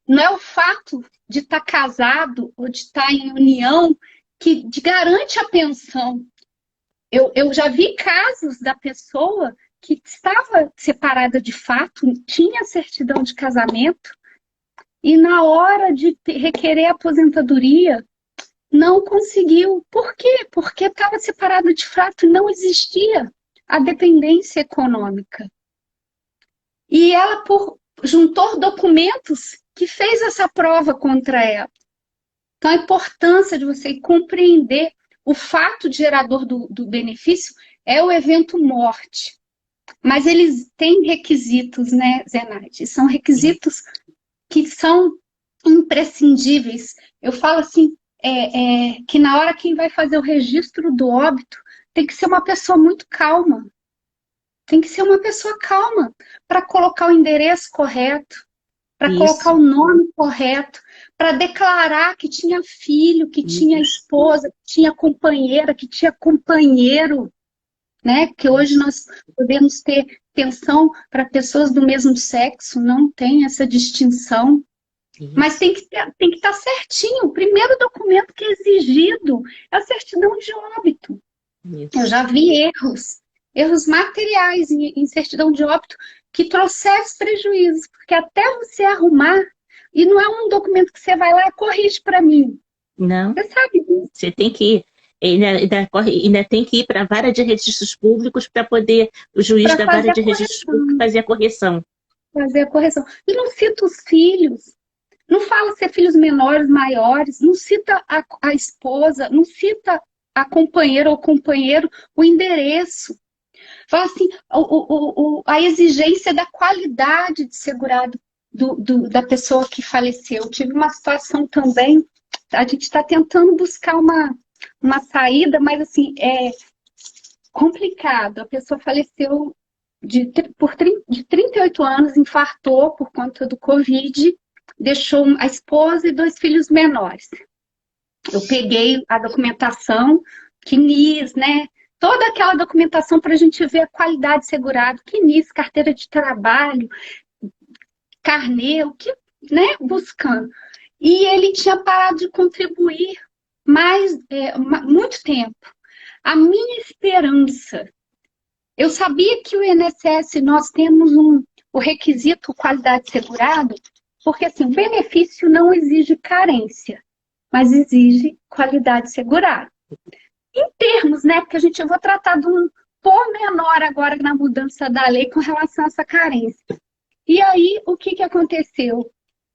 Speaker 2: não é o fato de estar casado ou de estar em união que garante a pensão. Eu já vi casos da pessoa que estava separada de fato, tinha certidão de casamento, e na hora de requerer aposentadoria, não conseguiu. Por quê? Porque estava separada de fato e não existia a dependência econômica. E ela juntou documentos que fez essa prova contra ela. Então, a importância de você compreender o fato gerador do benefício é o evento morte. Mas eles têm requisitos, né, Zenaide? São requisitos que são imprescindíveis. Eu falo assim, que na hora quem vai fazer o registro do óbito tem que ser uma pessoa muito calma. Tem que ser uma pessoa calma para colocar o endereço correto, para colocar o nome correto, para declarar que tinha filho, que tinha esposa, que tinha companheira, que tinha companheiro, né? Que hoje nós podemos ter pensão para pessoas do mesmo sexo, não tem essa distinção. Isso. Mas tem que estar certinho. O primeiro documento que é exigido é a certidão de óbito. Isso. Eu já vi erros materiais em certidão de óbito que trouxeram prejuízos, porque até você arrumar, e não é um documento que você vai lá e corrige para mim.
Speaker 1: Não,
Speaker 2: Você sabe disso.
Speaker 1: você tem que ir. Ainda tem que ir para a vara de registros públicos para poder o juiz
Speaker 2: Para
Speaker 1: da vara
Speaker 2: fazer a
Speaker 1: de registros públicos
Speaker 2: correção.
Speaker 1: fazer a correção.
Speaker 2: Fazer a correção. E não cita os filhos. Não fala se é filhos menores, maiores. Não cita a esposa. Não cita a companheira ou companheiro, o endereço. Fala assim, a exigência da qualidade de segurado da pessoa que faleceu. Tive uma situação também, a gente está tentando buscar uma saída, mas assim, é complicado. A pessoa faleceu de 38 anos, infartou por conta do Covid, deixou a esposa e 2 filhos menores. Eu peguei a documentação, CNIS, né? Toda aquela documentação para a gente ver a qualidade segurada, CNIS, carteira de trabalho, carnê, o que, né? Buscando. E ele tinha parado de contribuir muito tempo. A minha esperança, eu sabia que o INSS, nós temos o requisito qualidade segurado, porque assim, o benefício não exige carência, mas exige qualidade segurada. Em termos, né, porque eu vou tratar de um pormenor agora na mudança da lei com relação a essa carência. E aí, o que aconteceu?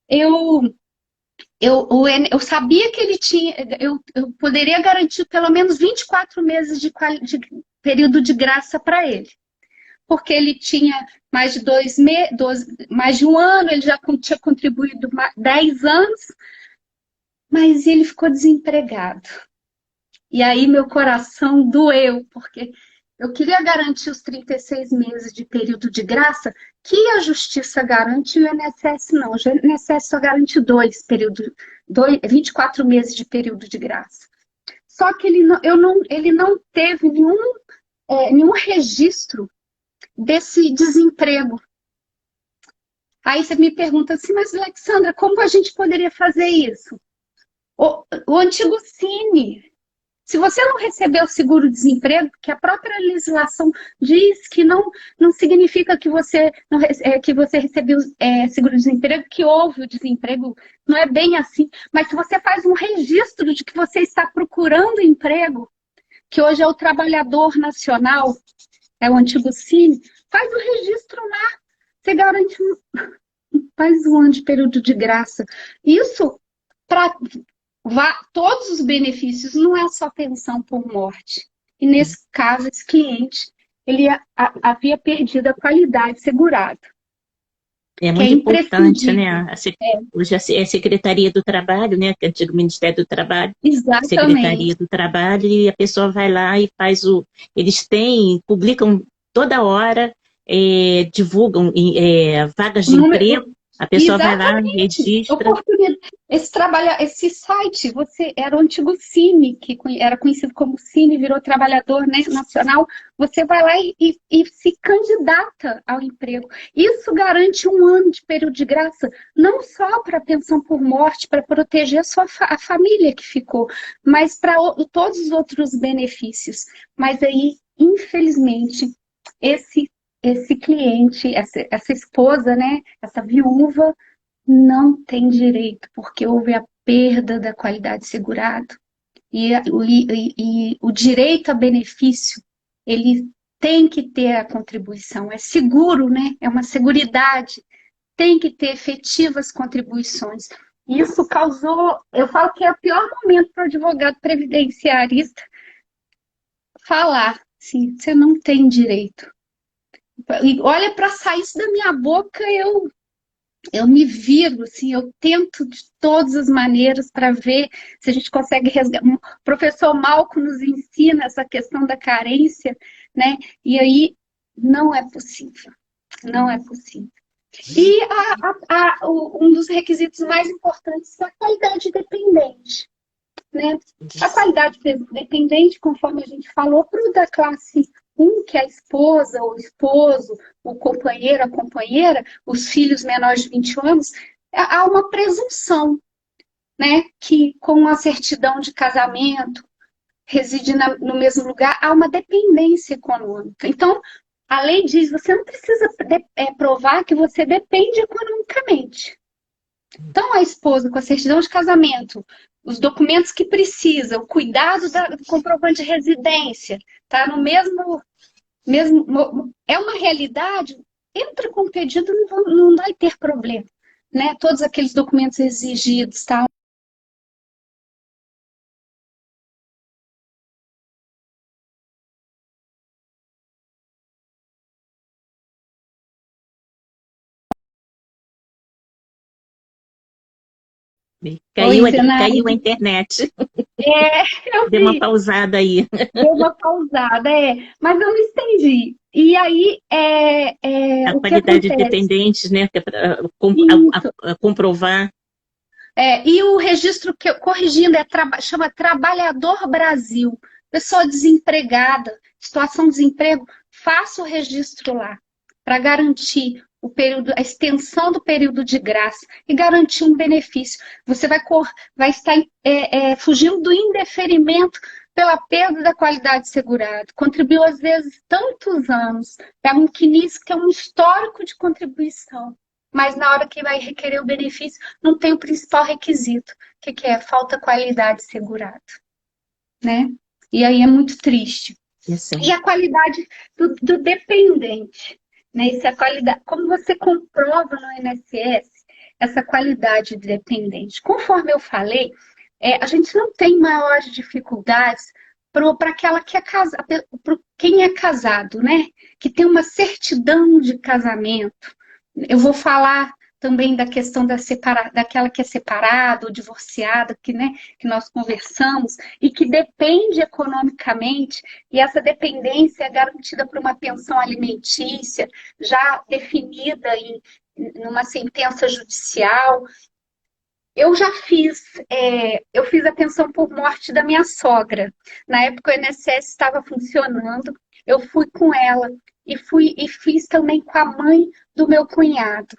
Speaker 2: Eu sabia que ele tinha, eu poderia garantir pelo menos 24 meses de período de graça para ele. Porque ele tinha mais de mais de um ano, ele já tinha contribuído 10 anos, mas ele ficou desempregado. E aí meu coração doeu, porque eu queria garantir os 36 meses de período de graça, que a Justiça garante e o INSS não. O INSS só garante 24 meses de período de graça. Só que ele não teve nenhum registro desse desemprego. Aí você me pergunta assim, mas Alexandra, como a gente poderia fazer isso? O antigo Cine. Se você não recebeu o seguro-desemprego, que a própria legislação diz que não significa que você recebeu seguro-desemprego, que houve o desemprego, não é bem assim. Mas se você faz um registro de que você está procurando emprego, que hoje é o Trabalhador Nacional, é o antigo Cine, faz o registro lá, você garante mais um ano de período de graça. Isso para todos os benefícios, não é só pensão por morte. E nesse caso, esse cliente, ele havia perdido a qualidade segurada.
Speaker 1: É muito importante, né? Hoje é a Secretaria do Trabalho, né? Que é o antigo Ministério do Trabalho.
Speaker 2: Exatamente.
Speaker 1: Secretaria do Trabalho, e a pessoa vai lá e faz Eles publicam toda hora, divulgam vagas de emprego. A pessoa
Speaker 2: Exatamente.
Speaker 1: vai lá, registra.
Speaker 2: Esse site, era o antigo Cine, que era conhecido como Cine, virou Trabalhador, né, Nacional. Você vai lá e se candidata ao emprego. Isso garante um ano de período de graça, não só para pensão por morte, para proteger a família que ficou, mas para todos os outros benefícios. Mas aí, infelizmente, esse cliente, essa esposa, né, essa viúva, não tem direito, porque houve a perda da qualidade segurada. E o direito a benefício, ele tem que ter a contribuição. É seguro, né? É uma seguridade. Tem que ter efetivas contribuições. Isso causou, eu falo que é o pior momento para o advogado previdenciarista falar, assim, você não tem direito. E olha, para sair isso da minha boca, eu me viro, assim, eu tento de todas as maneiras para ver se a gente consegue resgatar. O professor Malco nos ensina essa questão da carência, né? E aí não é possível, não é possível. E um dos requisitos mais importantes é a qualidade dependente, né? A qualidade dependente, conforme a gente falou, para o da classe 1, que é a esposa, o esposo, o companheiro, a companheira, os filhos menores de 20 anos, há uma presunção, né? Que com a certidão de casamento, reside no mesmo lugar, há uma dependência econômica. Então, a lei diz, você não precisa provar que você depende economicamente. Então, a esposa com a certidão de casamento, os documentos que precisa, o cuidado do comprovante de residência, tá no mesmo, é uma realidade, entra com o pedido, não vai ter problema, né? Todos aqueles documentos exigidos, tá?
Speaker 1: Caiu,
Speaker 2: Oi,
Speaker 1: caiu a
Speaker 2: Zenaide.
Speaker 1: internet.
Speaker 2: É, eu
Speaker 1: Deu uma
Speaker 2: vi,
Speaker 1: pausada aí.
Speaker 2: deu uma pausada, mas eu não entendi. E aí,
Speaker 1: A
Speaker 2: o que
Speaker 1: qualidade de
Speaker 2: acontece?
Speaker 1: dependentes, né?
Speaker 2: Isso.
Speaker 1: Comprovar.
Speaker 2: E o registro, que corrigindo, chama Trabalhador Brasil. Pessoa desempregada, situação de desemprego, faça o registro lá, para garantir o período, a extensão do período de graça e garantir um benefício. Você vai estar fugindo do indeferimento pela perda da qualidade segurada. Contribuiu, às vezes, tantos anos. Pega um CNIS, que é um histórico de contribuição, mas na hora que vai requerer o benefício, não tem o principal requisito, que é falta qualidade segurada, né? E aí é muito triste.
Speaker 1: Isso.
Speaker 2: E a qualidade do dependente, né? Isso é a qualidade, como você comprova no INSS essa qualidade de dependente. Conforme eu falei, a gente não tem maiores dificuldades para aquela que é casada, para quem é casado, né? Que tem uma certidão de casamento. Eu vou falar também da questão daquela que é separada ou divorciada, né, que nós conversamos, e que depende economicamente, e essa dependência é garantida por uma pensão alimentícia, já definida numa sentença judicial. Eu já eu fiz a pensão por morte da minha sogra. Na época o INSS estava funcionando, eu fui com ela e fiz também com a mãe do meu cunhado.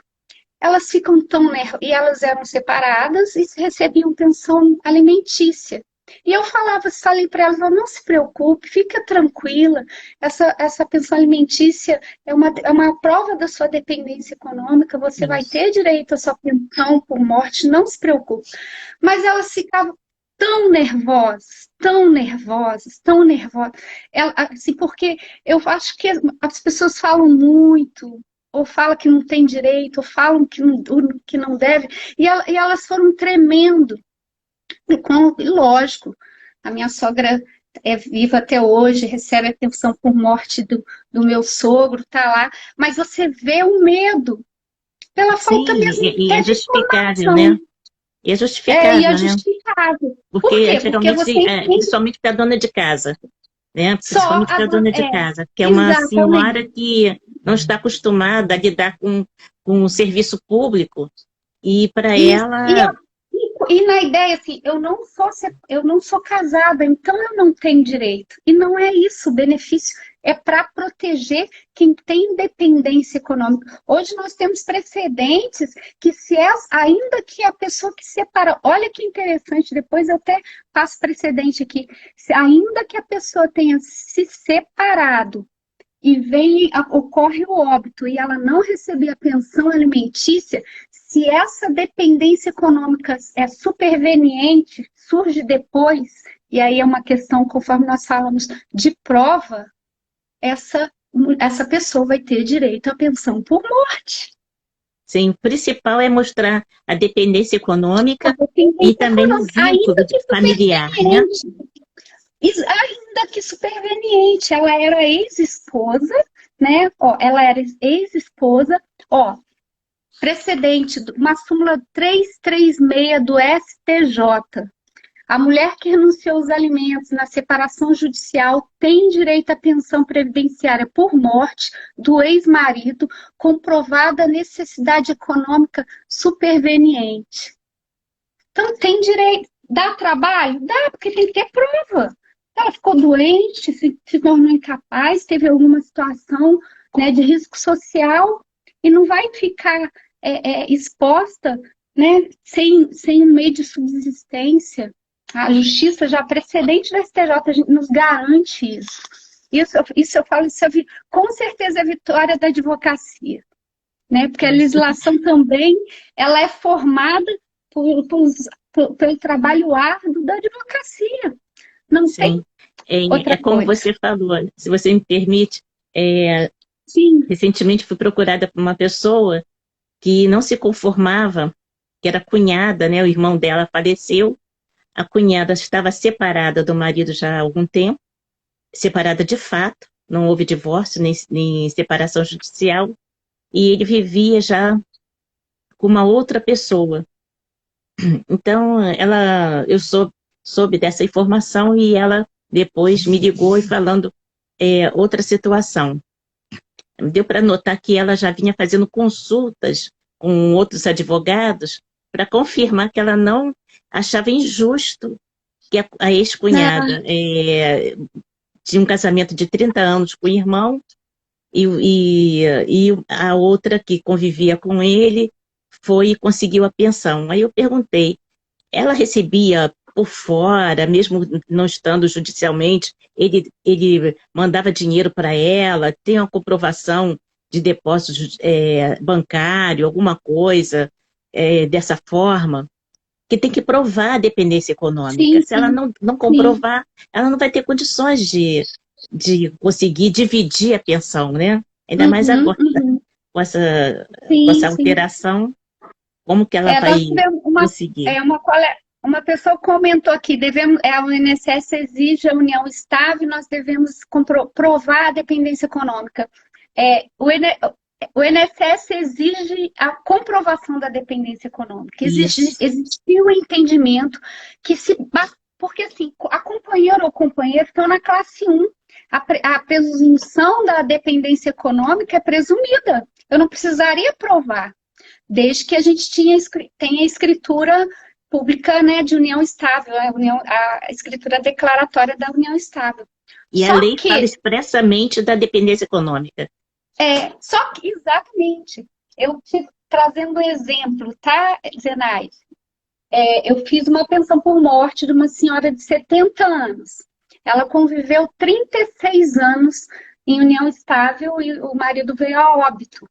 Speaker 2: Elas ficam tão nervosas, e elas eram separadas e recebiam pensão alimentícia. E eu falei para elas, não se preocupe, fica tranquila, essa pensão alimentícia é uma prova da sua dependência econômica, você vai ter direito à sua pensão por morte, não se preocupe. Mas elas ficavam tão nervosas, tão nervosas, tão nervosas. Assim, porque eu acho que as pessoas falam muito, ou falam que não tem direito, ou falam que não deve, e elas foram tremendo. E lógico, a minha sogra é viva até hoje, recebe a pensão por morte do meu sogro, tá lá, mas você vê o medo, pela falta
Speaker 1: Sim,
Speaker 2: mesmo
Speaker 1: e
Speaker 2: até
Speaker 1: é
Speaker 2: de
Speaker 1: justificável,
Speaker 2: informação.
Speaker 1: né? E é
Speaker 2: E é
Speaker 1: justificável, né?
Speaker 2: justificável. Por
Speaker 1: Porque
Speaker 2: quê? Porque você
Speaker 1: geralmente,
Speaker 2: entende
Speaker 1: principalmente para dona de casa, né?
Speaker 2: só
Speaker 1: Principalmente para dona de casa, que é uma senhora
Speaker 2: exatamente.
Speaker 1: que não está acostumada a lidar com o serviço público, e para
Speaker 2: Isso.
Speaker 1: ela,
Speaker 2: E na ideia, assim, eu não sou casada, então eu não tenho direito. E não é isso, o benefício é para proteger quem tem dependência econômica. Hoje nós temos precedentes que ainda que a pessoa que separa, olha que interessante, depois eu até passo precedente aqui, ainda que a pessoa tenha se separado e ocorre o óbito e ela não receber a pensão alimentícia, se essa dependência econômica é superveniente, surge depois, e aí é uma questão, conforme nós falamos, de prova, essa pessoa vai ter direito à pensão por morte.
Speaker 1: sim, o principal é mostrar a dependência
Speaker 2: A
Speaker 1: econômica e
Speaker 2: dependência
Speaker 1: também o
Speaker 2: econômica, ainda
Speaker 1: vínculo
Speaker 2: que
Speaker 1: familiar, né?
Speaker 2: superveniente. Ainda que superveniente, ela era ex-esposa, né? Ó, ela era ex-esposa, ó, precedente, uma súmula 336 do STJ. A mulher que renunciou aos alimentos na separação judicial tem direito à pensão previdenciária por morte do ex-marido, comprovada a necessidade econômica superveniente. Então, tem direito. Dá trabalho? Dá, porque tem que ter prova. Ela ficou doente, se tornou incapaz, teve alguma situação, né, de risco social e não vai ficar exposta, né, sem um meio de subsistência. A justiça, já precedente da STJ, a gente nos garante isso. Isso eu falo, com certeza é vitória da advocacia, né? Porque a legislação também ela é formada pelo trabalho árduo da advocacia. Não tem
Speaker 1: Sim. É,
Speaker 2: outra
Speaker 1: é como
Speaker 2: coisa.
Speaker 1: você falou, se você me permite,
Speaker 2: Sim.
Speaker 1: recentemente fui procurada por uma pessoa que não se conformava, que era cunhada, né? O irmão dela faleceu, a cunhada estava separada do marido já há algum tempo, separada de fato, não houve divórcio nem separação judicial, e ele vivia já com uma outra pessoa. Então, eu soube dessa informação e ela depois me ligou e falando outra situação. Deu para notar que ela já vinha fazendo consultas com outros advogados para confirmar que ela não achava injusto que a
Speaker 2: Ah,
Speaker 1: ex-cunhada tinha um casamento de 30 anos com o irmão e a outra que convivia com ele foi e conseguiu a pensão. Aí eu perguntei, ela recebia por fora, mesmo não estando judicialmente, ele mandava dinheiro para ela, tem uma comprovação de depósito bancário, alguma coisa dessa forma, que tem que provar a dependência econômica.
Speaker 2: sim,
Speaker 1: Se ela
Speaker 2: sim,
Speaker 1: não
Speaker 2: sim.
Speaker 1: comprovar, ela não vai ter condições de conseguir dividir a pensão, né? Ainda mais
Speaker 2: Uhum,
Speaker 1: agora,
Speaker 2: uhum.
Speaker 1: com com
Speaker 2: Sim,
Speaker 1: essa
Speaker 2: sim.
Speaker 1: alteração, como que ela vai
Speaker 2: Nós tivemos
Speaker 1: conseguir?
Speaker 2: uma pessoa comentou aqui, o INSS exige a união estável, nós devemos provar a dependência econômica. O INSS exige a comprovação da dependência econômica.
Speaker 1: Isso.
Speaker 2: Existiu o entendimento que porque assim, a companheira ou companheiro estão na classe 1. A presunção da dependência econômica é presumida. Eu não precisaria provar desde que a gente tenha a escritura pública, né, de união estável, a escritura declaratória da união estável.
Speaker 1: E a
Speaker 2: Só
Speaker 1: lei fala
Speaker 2: que,
Speaker 1: expressamente da dependência econômica.
Speaker 2: exatamente, eu te trazendo um exemplo, tá, Zenaide? Eu fiz uma pensão por morte de uma senhora de 70 anos. Ela conviveu 36 anos em união estável e o marido veio a óbito.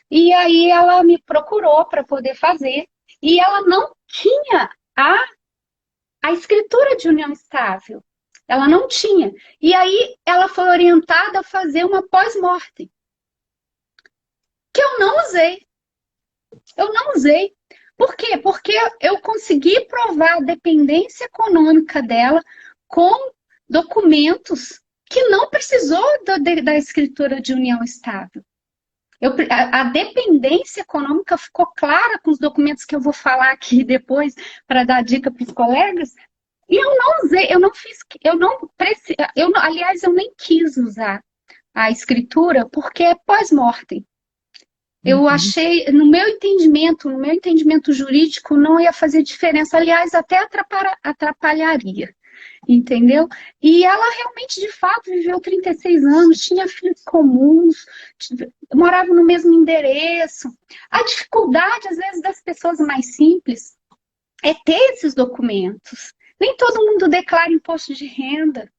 Speaker 2: E aí ela me procurou para poder fazer, e ela não tinha a escritura de união estável. Ela não tinha. E aí ela foi orientada a fazer uma pós-mortem, que eu não usei. Eu não usei. Por quê? Porque eu consegui provar a dependência econômica dela com documentos que não precisou da escritura de união estável. A dependência econômica ficou clara com os documentos que eu vou falar aqui depois para dar dica para os colegas. E eu não usei, eu não fiz, eu não preciso, aliás, eu nem quis usar a escritura porque é pós-mortem. Eu
Speaker 1: Uhum.
Speaker 2: achei, no meu entendimento jurídico, não ia fazer diferença. Aliás, até atrapalharia, entendeu? E ela realmente, de fato, viveu 36 anos, tinha filhos comuns, morava no mesmo endereço. A dificuldade, às vezes, das pessoas mais simples é ter esses documentos. Nem todo mundo declara imposto de renda.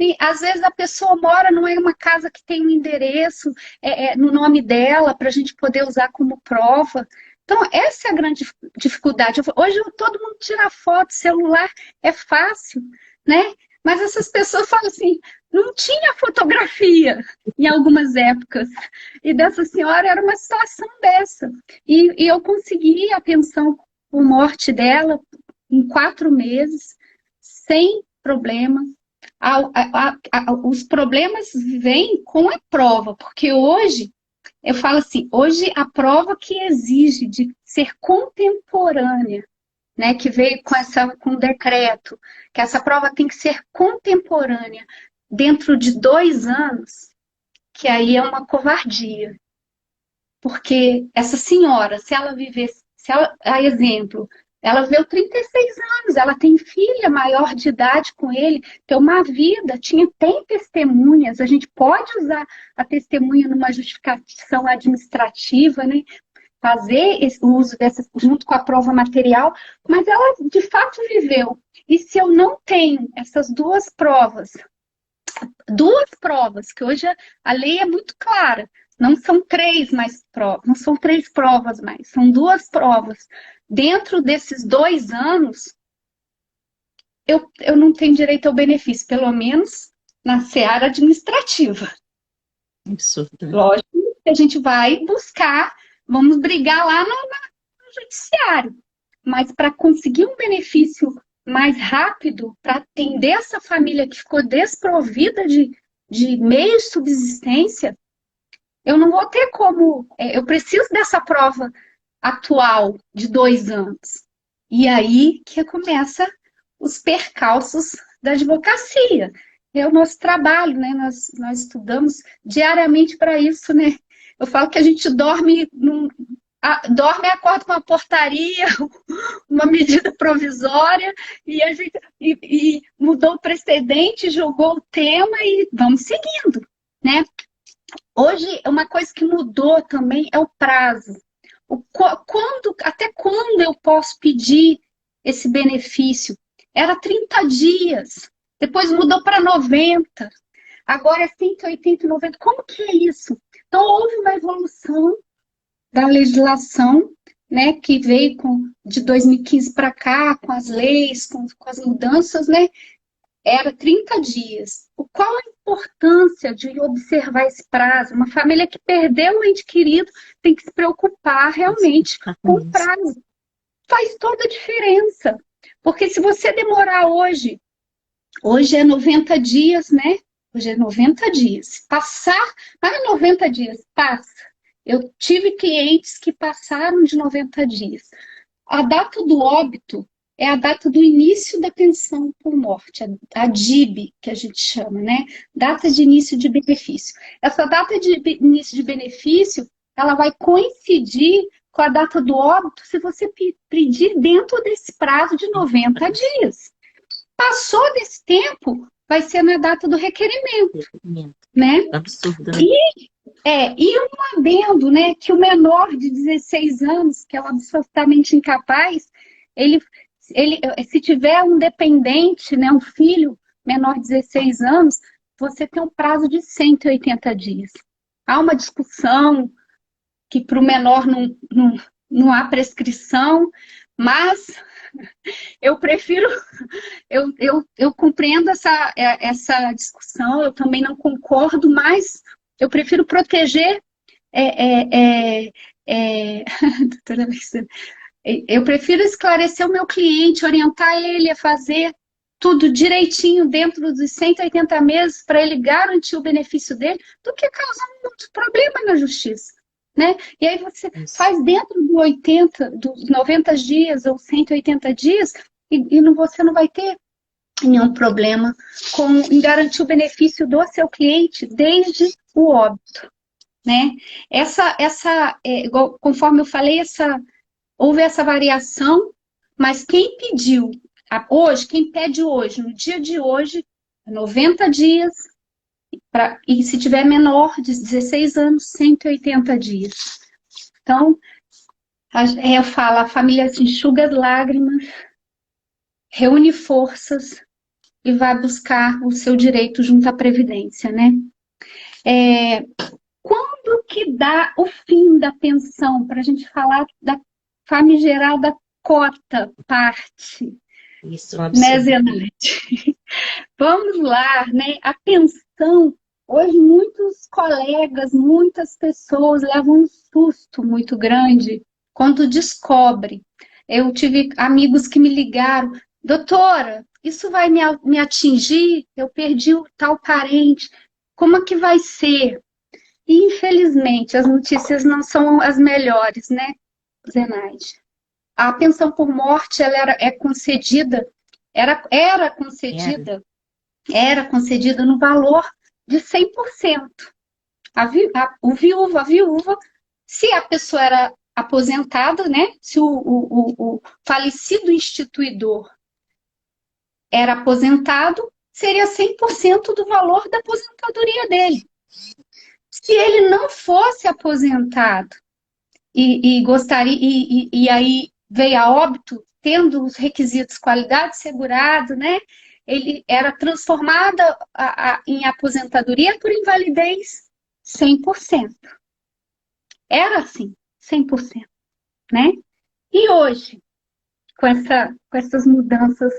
Speaker 2: E, às vezes a pessoa mora não é uma casa que tem um endereço no nome dela para a gente poder usar como prova. Então, essa é a grande dificuldade. Hoje todo mundo tira foto, celular é fácil, né? Mas essas pessoas falam assim, não tinha fotografia em algumas épocas. E dessa senhora era uma situação dessa. E eu consegui a pensão por morte dela em 4 meses, sem problemas. Os problemas vêm com a prova, porque hoje, eu falo assim, hoje a prova que exige de ser contemporânea, né, que veio com o decreto, que essa prova tem que ser contemporânea dentro de 2 anos, que aí é uma covardia. Porque essa senhora, se ela vivesse, a exemplo, ela viveu 36 anos, ela tem filha maior de idade com ele, tem uma vida, tem testemunhas, a gente pode usar a testemunha numa justificação administrativa, né? Fazer o uso dessas junto com a prova material, mas ela de fato viveu. E se eu não tenho essas duas provas, que hoje a lei é muito clara, Não são três mais provas, não são três provas mais, são duas provas. Dentro desses 2 anos, eu não tenho direito ao benefício, pelo menos na seara administrativa.
Speaker 1: Absurdo, né?
Speaker 2: Lógico que a gente vai buscar, vamos brigar lá no judiciário, mas para conseguir um benefício mais rápido, para atender essa família que ficou desprovida de meios de subsistência, eu não vou ter como. Eu preciso dessa prova atual de 2 anos. E aí que começa os percalços da advocacia. É o nosso trabalho, né? Nós estudamos diariamente para isso, né? Eu falo que a gente dorme e acorda com uma portaria, uma medida provisória, e mudou o precedente, jogou o tema e vamos seguindo, né? Hoje, uma coisa que mudou também é o prazo. Até quando eu posso pedir esse benefício? Era 30 dias, depois mudou para 90, agora é 180 e 90. Como que é isso? Então, houve uma evolução da legislação, né, que veio de 2015 para cá, com as leis, com as mudanças, né? Era 30 dias. Qual a importância de observar esse prazo? Uma família que perdeu um ente querido tem que se preocupar realmente com o prazo. Faz toda a diferença. Porque se você demorar hoje é 90 dias, né? Hoje é 90 dias. Passar, 90 dias, passa. Eu tive clientes que passaram de 90 dias. A data do óbito é a data do início da pensão por morte, a DIB, que a gente chama, né? Data de início de benefício. Essa data de início de benefício, ela vai coincidir com a data do óbito se você pedir dentro desse prazo de 90 dias. Passou desse tempo, vai ser na data do requerimento, né?
Speaker 1: Absurdo, né?
Speaker 2: E um adendo, né, que o menor de 16 anos, que é absolutamente incapaz, ele, se tiver um dependente, né, um filho menor de 16 anos, você tem um prazo de 180 dias. Há uma discussão que para o menor não há prescrição, mas eu prefiro, eu compreendo essa discussão, eu também não concordo, mas eu prefiro proteger doutora Alexandra, eu prefiro esclarecer o meu cliente, orientar ele a fazer tudo direitinho dentro dos 180 meses para ele garantir o benefício dele, do que causar muito problema na justiça, né? E aí você faz dentro dos 90 dias ou 180 dias e você não vai ter nenhum problema em garantir o benefício do seu cliente desde o óbito, né? Conforme eu falei, houve essa variação, mas quem pediu hoje, quem pede hoje, no dia de hoje, 90 dias, e se tiver menor de 16 anos, 180 dias. Então, eu falo, a família se enxuga as lágrimas, reúne forças e vai buscar o seu direito junto à Previdência, né? Quando que dá o fim da pensão? Para a gente falar da famigerada cota parte.
Speaker 1: Isso é um absurdo.
Speaker 2: Né, Zenaide? Vamos lá, né? A pensão, hoje muitos colegas, muitas pessoas levam um susto muito grande quando descobre. Eu tive amigos que me ligaram, doutora, isso vai me atingir? Eu perdi o tal parente, como é que vai ser? E, infelizmente, as notícias não são as melhores, né, Zenaide? A pensão por morte, ela era concedida no valor de 100%. A viúva, se a pessoa era aposentada, né, se o falecido instituidor era aposentado, seria 100% do valor da aposentadoria dele. Se ele não fosse aposentado e gostaria, e aí veio a óbito, tendo os requisitos qualidade segurado, né? Ele era transformada em aposentadoria por invalidez 100%. Era assim, 100%, né? E hoje, com essas mudanças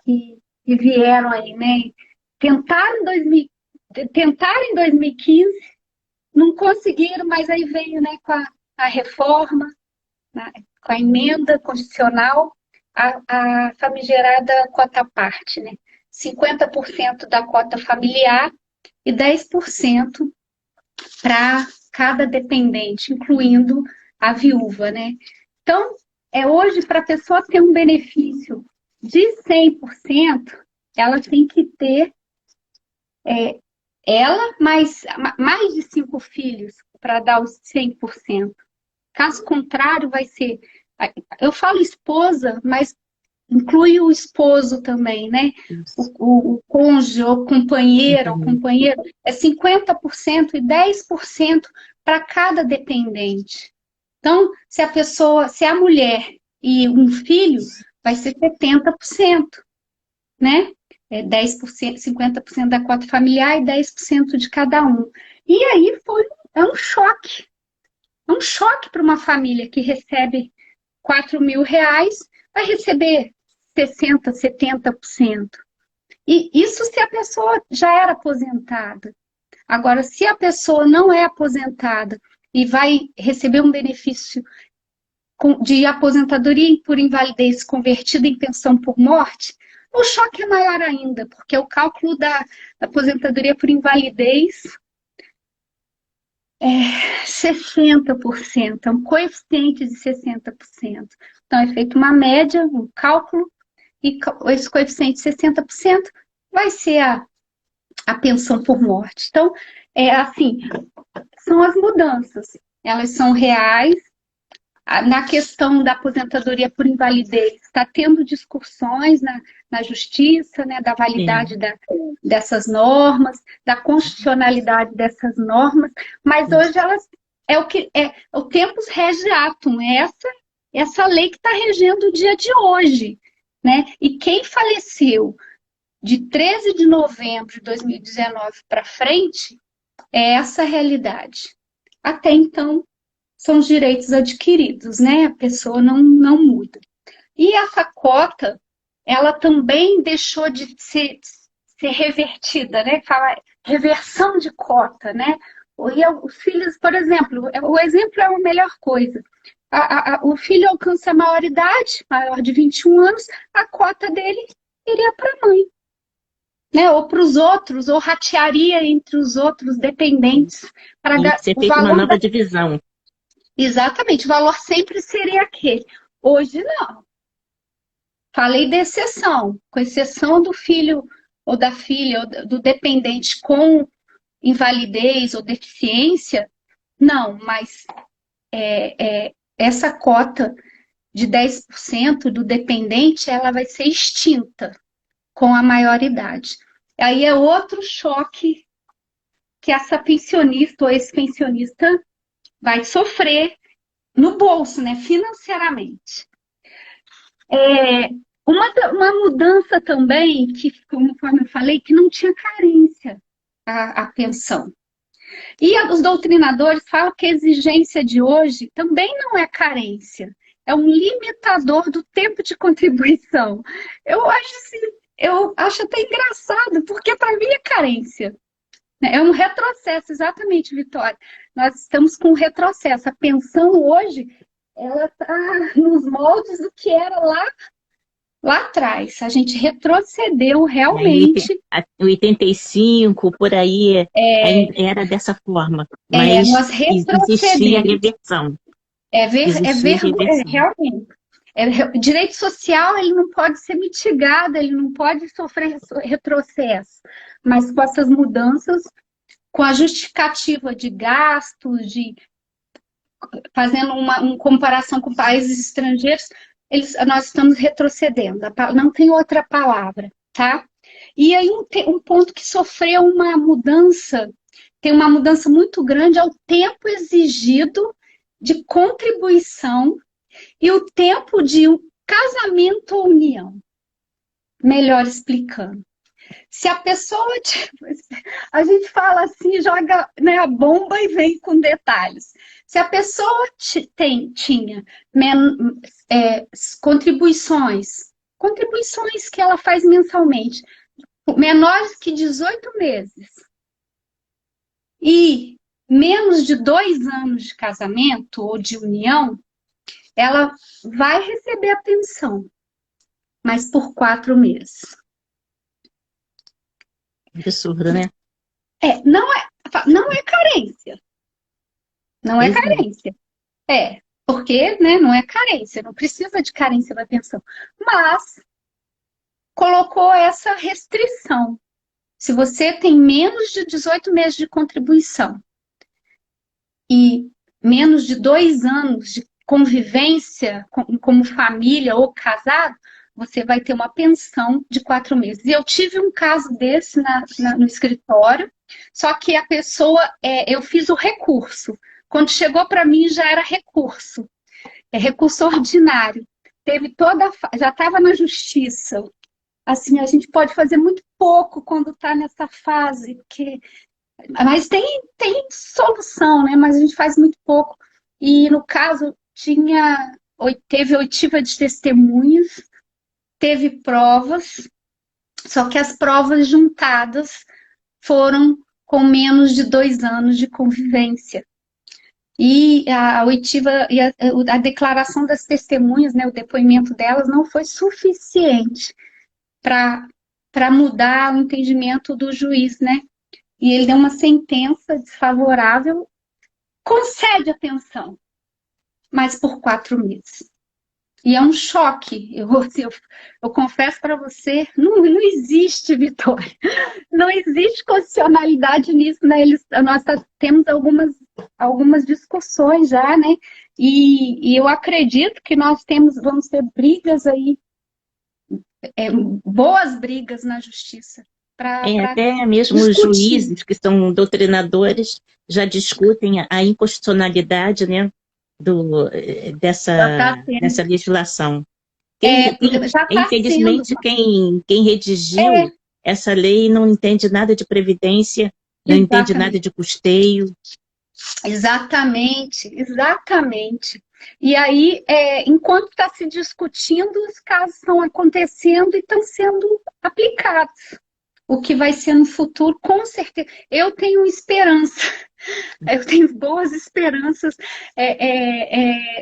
Speaker 2: que vieram aí, né? Tentaram em 2015, não conseguiram, mas aí veio, né, com a reforma, né, com a emenda constitucional, a famigerada cota parte, né? 50% da cota familiar e 10% para cada dependente, incluindo a viúva, né? Então, hoje, para a pessoa ter um benefício de 100%, ela tem que ter ela mais de 5 filhos para dar os 100%. Caso contrário, vai ser. Eu falo esposa, mas inclui o esposo também, né? O cônjuge, o companheiro, é 50% e 10% para cada dependente. Então, se a mulher e um filho, vai ser 70%, né? 10%, 50% da cota familiar e 10% de cada um. E aí é um choque. É um choque para uma família que recebe R$ 4.000, vai receber 60%, 70%. E isso se a pessoa já era aposentada. Agora, se a pessoa não é aposentada e vai receber um benefício de aposentadoria por invalidez convertida em pensão por morte, o choque é maior ainda, porque o cálculo da aposentadoria por invalidez é 60%, é um coeficiente de 60%. Então, é feita uma média, um cálculo, e esse coeficiente de 60% vai ser a pensão por morte. Então, assim, são as mudanças. Elas são reais. Na questão da aposentadoria por invalidez, está tendo discussões na justiça, né, da validade dessas normas, da constitucionalidade dessas normas, mas hoje elas o tempus rege atum, essa lei que está regendo o dia de hoje, né? E quem faleceu de 13 de novembro de 2019 para frente é essa realidade. Até então, são os direitos adquiridos, né? A pessoa não muda. E essa cota, ela também deixou de ser revertida, né? Fala reversão de cota, né? E os filhos, por exemplo, o exemplo é a melhor coisa. O filho alcança a maioridade, maior de 21 anos, a cota dele iria para a mãe, né? Ou para os outros, ou ratearia entre os outros dependentes.
Speaker 1: Ia ser feita uma nova divisão.
Speaker 2: Exatamente, o valor sempre seria aquele. Hoje não. Falei de exceção, com exceção do filho ou da filha, ou do dependente com invalidez ou deficiência, não, mas essa cota de 10% do dependente, ela vai ser extinta com a maioridade. Aí é outro choque que essa pensionista ou esse pensionista vai sofrer no bolso, né, financeiramente. Uma mudança também, que, conforme eu falei, que não tinha carência a pensão. E os doutrinadores falam que a exigência de hoje também não é carência, é um limitador do tempo de contribuição. Eu acho até engraçado, porque para mim é carência. É um retrocesso, exatamente, Vitória. Nós estamos com um retrocesso. A pensão hoje, ela está nos moldes do que era lá atrás. A gente retrocedeu realmente.
Speaker 1: 85, por aí, era dessa forma. Mas
Speaker 2: nós
Speaker 1: existia reversão.
Speaker 2: Realmente. Direito social, ele não pode ser mitigado, ele não pode sofrer retrocesso. Mas com essas mudanças, com a justificativa de gastos, fazendo uma comparação com países estrangeiros, nós estamos retrocedendo. Não tem outra palavra, tá? E aí um ponto que sofreu uma mudança, tem uma mudança muito grande, é o tempo exigido de contribuição e o tempo de um casamento ou união. Melhor explicando. Se a pessoa, a gente fala assim, joga, né, a bomba e vem com detalhes. Se a pessoa tinha é, contribuições, contribuições que ela faz mensalmente, menores que 18 meses, e menos de 2 anos de casamento ou de união, ela vai receber a pensão, mas por 4 meses.
Speaker 1: Absurdo, né?
Speaker 2: Não é carência. Não é
Speaker 1: Pois é.
Speaker 2: carência. Porque, né, não é carência, não precisa de carência da pensão. Mas colocou essa restrição. Se você tem menos de 18 meses de contribuição e menos de 2 anos de convivência como família ou casado, você vai ter uma pensão de 4 meses. E eu tive um caso desse no escritório, só que a pessoa, eu fiz o recurso. Quando chegou para mim, já era recurso. É recurso ordinário. Teve já estava na justiça. Assim, a gente pode fazer muito pouco quando está nessa fase, mas tem solução, né? Mas a gente faz muito pouco. E no caso, teve oitiva de testemunhas, teve provas, só que as provas juntadas foram com menos de 2 anos de convivência. E a oitiva e a declaração das testemunhas, né, o depoimento delas não foi suficiente para mudar o entendimento do juiz, né? E ele deu uma sentença desfavorável, concede a pensão, mas por 4 meses. E é um choque. Eu confesso para você, não existe, Vitória. Não existe constitucionalidade nisso, né? Nós temos algumas discussões já, né? E eu acredito que vamos ter brigas aí, boas brigas na justiça.
Speaker 1: Até mesmo os
Speaker 2: discutir.
Speaker 1: juízes que são doutrinadores já discutem a inconstitucionalidade, né, dessa legislação. Infelizmente, quem redigiu essa lei não entende nada de previdência, não entende nada de custeio.
Speaker 2: Exatamente. E aí, enquanto está se discutindo, os casos estão acontecendo e estão sendo aplicados. O que vai ser no futuro, com certeza. Eu tenho esperança, eu tenho boas esperanças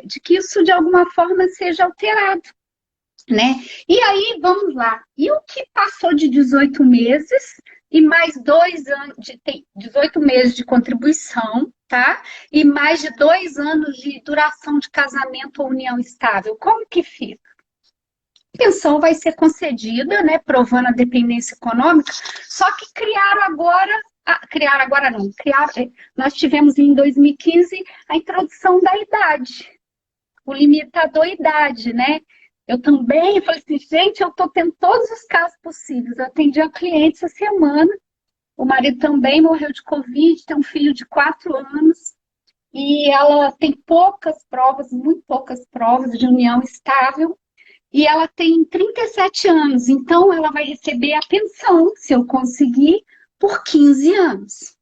Speaker 2: de que isso, de alguma forma, seja alterado, né? E aí, vamos lá. E o que passou de 18 meses e mais 2 anos, 18 meses de contribuição, tá? E mais de 2 anos de duração de casamento ou união estável. Como que fica? A pensão vai ser concedida, né, provando a dependência econômica, só que nós tivemos em 2015 a introdução da idade, o limitador idade, né? Eu também falei assim, gente, eu estou tendo todos os casos possíveis. Eu atendi a cliente essa semana, o marido também morreu de Covid, tem um filho de 4 anos, e ela tem poucas provas, muito poucas provas de união estável, e ela tem 37 anos, então ela vai receber a pensão, se eu conseguir, por 15 anos.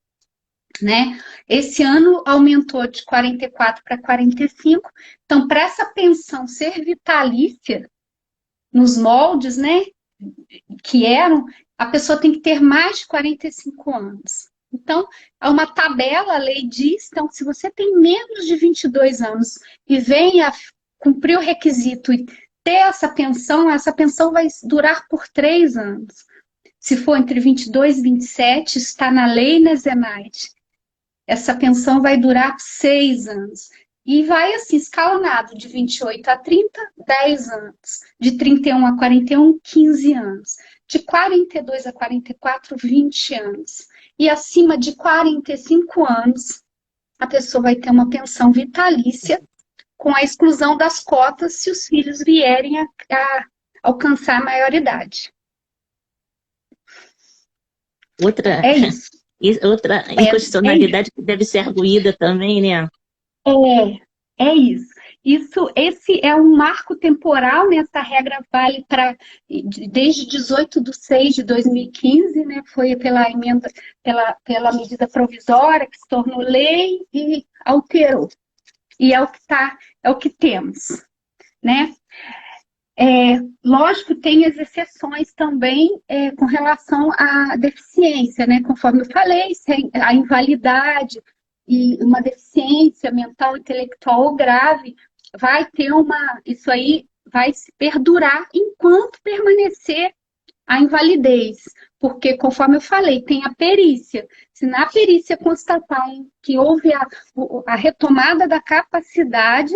Speaker 2: Né? Esse ano aumentou de 44 para 45, então para essa pensão ser vitalícia, nos moldes, né, que eram, a pessoa tem que ter mais de 45 anos. Então, há uma tabela, a lei diz, então, se você tem menos de 22 anos e vem a cumprir o requisito e ter essa pensão vai durar por 3 anos. Se for entre 22 e 27, está na lei, né, Zenaide? Essa pensão vai durar 6 anos. E vai assim, escalonado, de 28 a 30, 10 anos. De 31 a 41, 15 anos. De 42 a 44, 20 anos. E acima de 45 anos, a pessoa vai ter uma pensão vitalícia, com a exclusão das cotas se os filhos vierem a alcançar a maioridade. É isso.
Speaker 1: Outra inconstitucionalidade que deve ser arguída também, né?
Speaker 2: É isso. Esse é um marco temporal, né? Essa regra vale desde 18/6/2015, né? Foi pela emenda, pela medida provisória que se tornou lei e alterou. E é o que temos, né? Lógico, tem as exceções também com relação à deficiência, né? Conforme eu falei, a invalidade e uma deficiência mental, intelectual grave isso aí vai se perdurar enquanto permanecer a invalidez, porque, conforme eu falei, tem a perícia. Se na perícia constatar que houve a retomada da capacidade,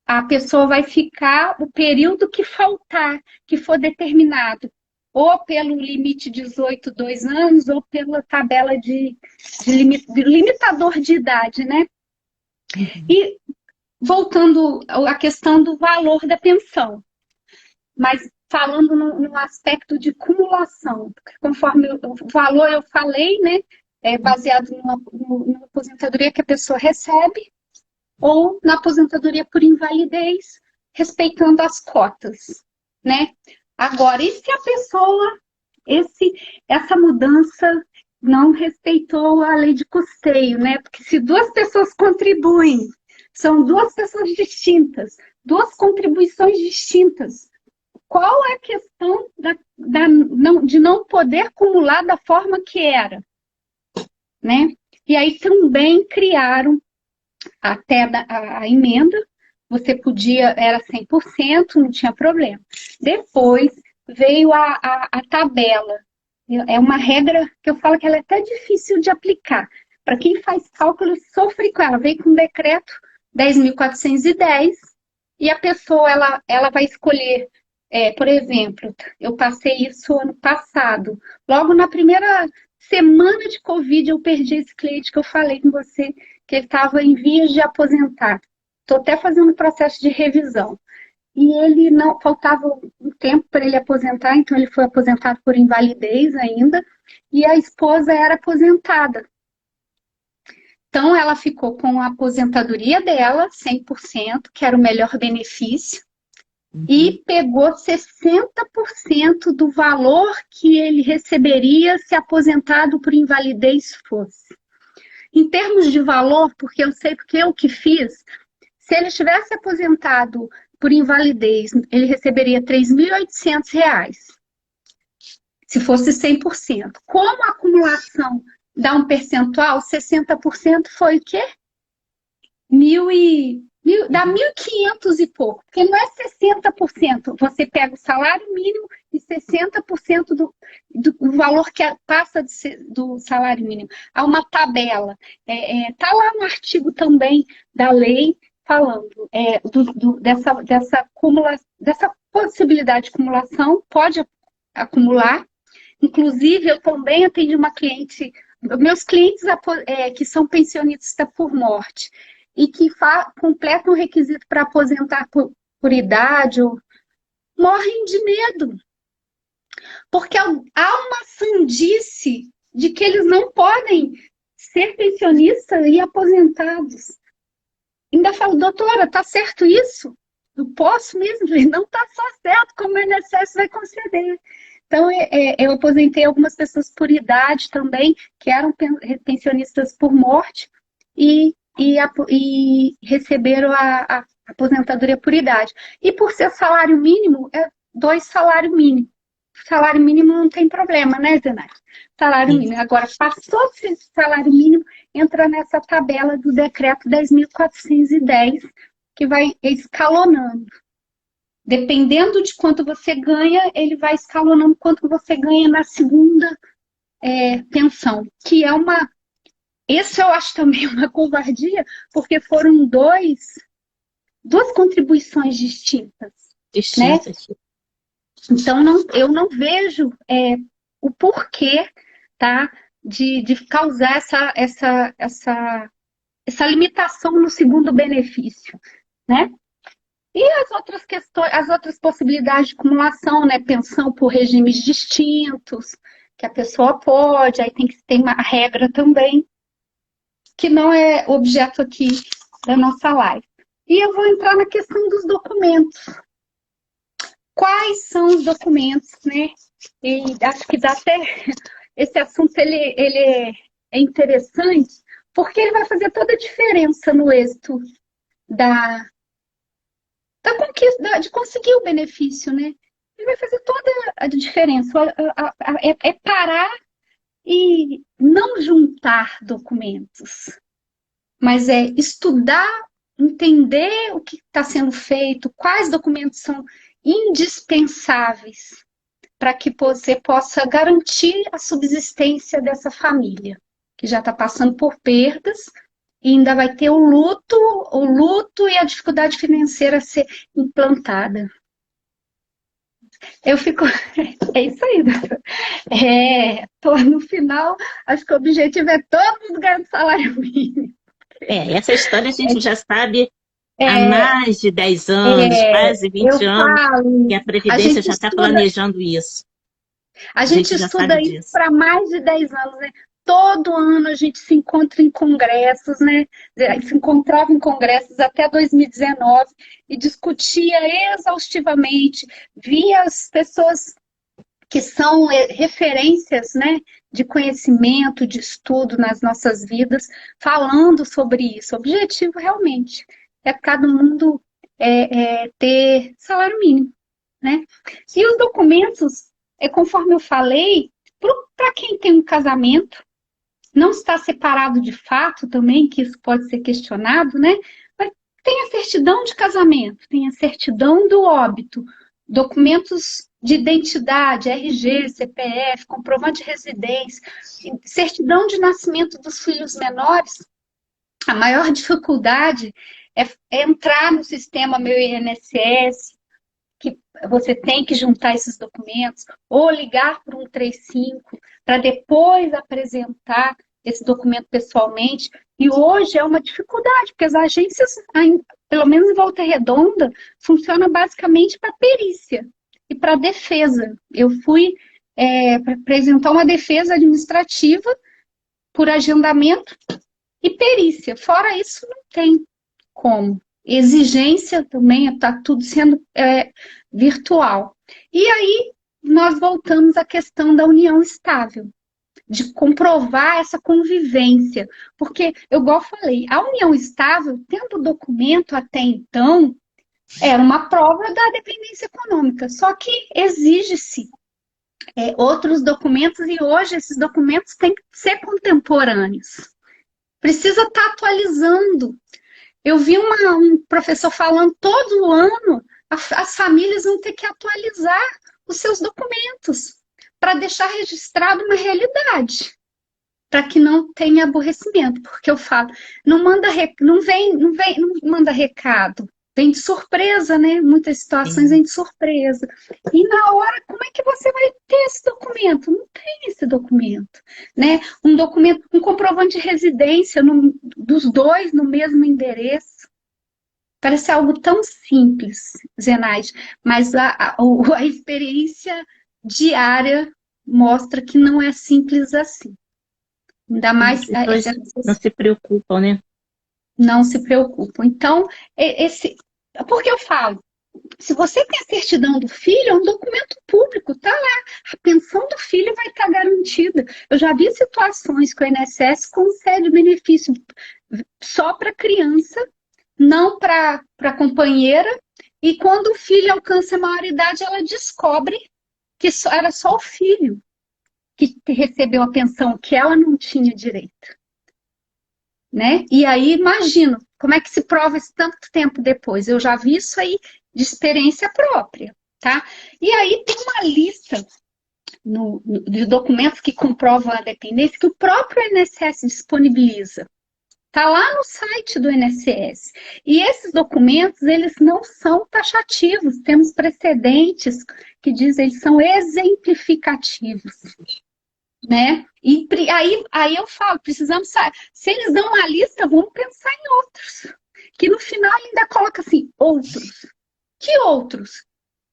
Speaker 2: a pessoa vai ficar o período que faltar, que for determinado, ou pelo limite 18, 2 anos, ou pela tabela de limitador de idade, né? E voltando à questão do valor da pensão, mas falando no aspecto de cumulação, porque conforme o valor eu falei, né, baseado numa aposentadoria que a pessoa recebe, ou na aposentadoria por invalidez, respeitando as cotas, né? Agora, e se a pessoa, essa mudança não respeitou a lei de custeio, né? Porque se duas pessoas contribuem, são duas pessoas distintas, duas contribuições distintas. Qual é a questão de não poder acumular da forma que era, né? E aí também criaram até a emenda, você era 100%, não tinha problema. Depois veio a tabela. É uma regra que eu falo que ela é até difícil de aplicar. Para quem faz cálculo, sofre com ela. Veio com o decreto 10.410 e a pessoa ela vai escolher, por exemplo, eu passei isso ano passado. Logo na primeira semana de Covid, eu perdi esse cliente que eu falei com você, que ele estava em vias de aposentar. Estou até fazendo um processo de revisão. E ele não faltava um tempo para ele aposentar, então ele foi aposentado por invalidez ainda, e a esposa era aposentada. Então ela ficou com a aposentadoria dela, 100%, que era o melhor benefício, e pegou 60% do valor que ele receberia se aposentado por invalidez fosse. Em termos de valor, porque eu sei porque eu que fiz, se ele estivesse aposentado por invalidez, ele receberia R$ 3.800, se fosse 100%. Como a acumulação dá um percentual, 60% foi o quê? Dá 1.500 e pouco, porque não é 60%. Você pega o salário mínimo e 60% do valor que passa do salário mínimo. Há uma tabela. Está lá no artigo também da lei, falando dessa possibilidade de acumulação, pode acumular. Inclusive, eu também atendi uma cliente, meus clientes que são pensionistas por morte, e que completam o requisito para aposentar por idade, morrem de medo. Porque há uma sandice de que eles não podem ser pensionistas e aposentados. Ainda falo, doutora, tá certo isso? Eu posso mesmo? Não está só certo, como o INSS vai conceder. Então, eu aposentei algumas pessoas por idade também, que eram pensionistas por morte, e receberam a aposentadoria por idade. E por ser salário mínimo, 2 salários mínimos. Salário mínimo não tem problema, né, Zenaide? Salário mínimo. Agora, passou esse salário mínimo, entra nessa tabela do decreto 10.410, que vai escalonando. Dependendo de quanto você ganha, ele vai escalonando quanto você ganha na segunda pensão, que é Esse eu acho também uma covardia, porque foram duas contribuições distintas. Né? Então, eu não vejo o porquê, tá, de causar essa limitação no segundo benefício, né? E as outras questões, as outras possibilidades de acumulação, né? Pensão por regimes distintos, que a pessoa pode, aí tem uma regra também, que não é objeto aqui da nossa live. E eu vou entrar na questão dos documentos. Quais são os documentos, né? E acho que dá até... Esse assunto, ele é interessante, porque ele vai fazer toda a diferença no êxito da conquista, de conseguir o benefício, né? Ele vai fazer toda a diferença. É parar e não juntar documentos, mas é estudar, entender o que está sendo feito, quais documentos são indispensáveis para que você possa garantir a subsistência dessa família, que já está passando por perdas e ainda vai ter o luto e a dificuldade financeira a ser implantada. Eu fico... É isso aí, doutor. No final, acho que o objetivo é todo mundo ganhando salário mínimo.
Speaker 1: Essa história a gente já sabe há mais de 10 anos, quase 20 anos, que a Previdência já está planejando isso.
Speaker 2: A gente estuda isso para mais de 10 anos, né? Todo ano a gente se encontra em congressos, né? Se encontrava em congressos até 2019 e discutia exaustivamente, via as pessoas que são referências, né, de conhecimento, de estudo nas nossas vidas, falando sobre isso. O objetivo realmente é cada mundo ter salário mínimo, né? E os documentos, conforme eu falei, para quem tem um casamento, não está separado de fato também, que isso pode ser questionado, né? Mas tem a certidão de casamento, tem a certidão do óbito, documentos de identidade, RG, CPF, comprovante de residência, certidão de nascimento dos filhos menores. A maior dificuldade é entrar no sistema Meu INSS, que você tem que juntar esses documentos, ou ligar para um 135 para depois apresentar esse documento pessoalmente. E hoje é uma dificuldade, porque as agências, pelo menos em Volta Redonda, funcionam basicamente para perícia e para defesa. Eu fui para apresentar uma defesa administrativa por agendamento e perícia. Fora isso, não tem como. Exigência também, está tudo sendo virtual. E aí, nós voltamos à questão da união estável, de comprovar essa convivência. Porque, igual eu falei, a união estável, tendo documento até então, era uma prova da dependência econômica. Só que exige-se outros documentos e hoje esses documentos têm que ser contemporâneos. Precisa estar atualizando. Eu vi um professor falando todo ano as famílias vão ter que atualizar os seus documentos para deixar registrado uma realidade, para que não tenha aborrecimento, porque eu falo, não manda recado, vem de surpresa, né? Muitas situações vêm de surpresa. E na hora, como é que você vai ter esse documento? Não tem esse documento, né? Um documento, um comprovante de residência dos dois no mesmo endereço. Parece algo tão simples, Zenaide, mas a experiência diária mostra que não é simples assim. Ainda mais...
Speaker 1: Não se preocupam, né?
Speaker 2: Não se preocupam. Então, porque eu falo, se você tem a certidão do filho, é um documento público, tá lá. A pensão do filho vai estar garantida. Eu já vi situações que o INSS concede benefício só para criança, não para companheira, e quando o filho alcança a maioridade, ela descobre que era só o filho que recebeu a pensão, que ela não tinha direito. Né? E aí, imagino, como é que se prova isso tanto tempo depois? Eu já vi isso aí de experiência própria, tá? E aí tem uma lista de documentos que comprovam a dependência que o próprio INSS disponibiliza. Está lá no site do INSS. E esses documentos, eles não são taxativos. Temos precedentes que dizem que eles são exemplificativos. Né? E aí eu falo, precisamos saber. Se eles dão uma lista, vamos pensar em outros. Que no final ainda coloca assim, outros. Que outros?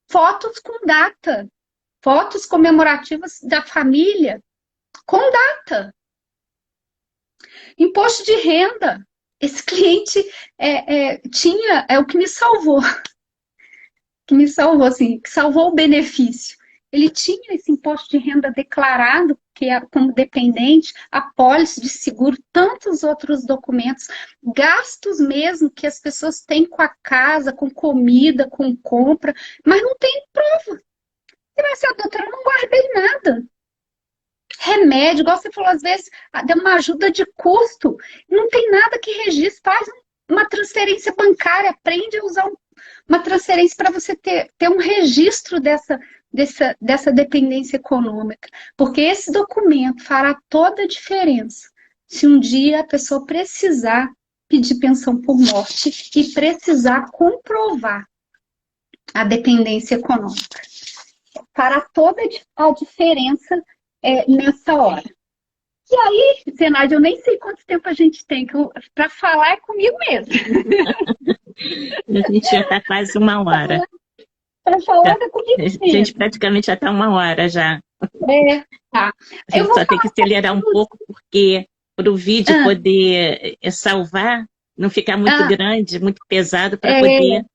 Speaker 2: Fotos com data. Fotos comemorativas da família com data. Imposto de renda. esse cliente tinha, o que me salvou, assim, que salvou o benefício. Ele tinha esse imposto de renda declarado, que é como dependente, a pólice de seguro, tantos outros documentos, gastos mesmo que as pessoas têm com a casa, com comida, com compra, mas não tem prova. Você vai ser, doutora, eu não guardei nada. Remédio, igual você falou, às vezes deu uma ajuda de custo, não tem nada que registre, faz uma transferência bancária, aprende a usar uma transferência para você ter um registro dessa dependência econômica, porque esse documento fará toda a diferença se um dia a pessoa precisar pedir pensão por morte e precisar comprovar a dependência econômica. Fará toda a diferença nessa hora. E aí, Zenaide, eu nem sei quanto tempo a gente tem, para falar é comigo mesmo.
Speaker 1: A gente já está quase 1 hora.
Speaker 2: Para falar é comigo mesmo.
Speaker 1: A gente praticamente já está 1 hora já.
Speaker 2: Tá.
Speaker 1: A gente só tem que acelerar um pouco, porque para o vídeo poder salvar, não ficar muito grande, muito pesado, para poder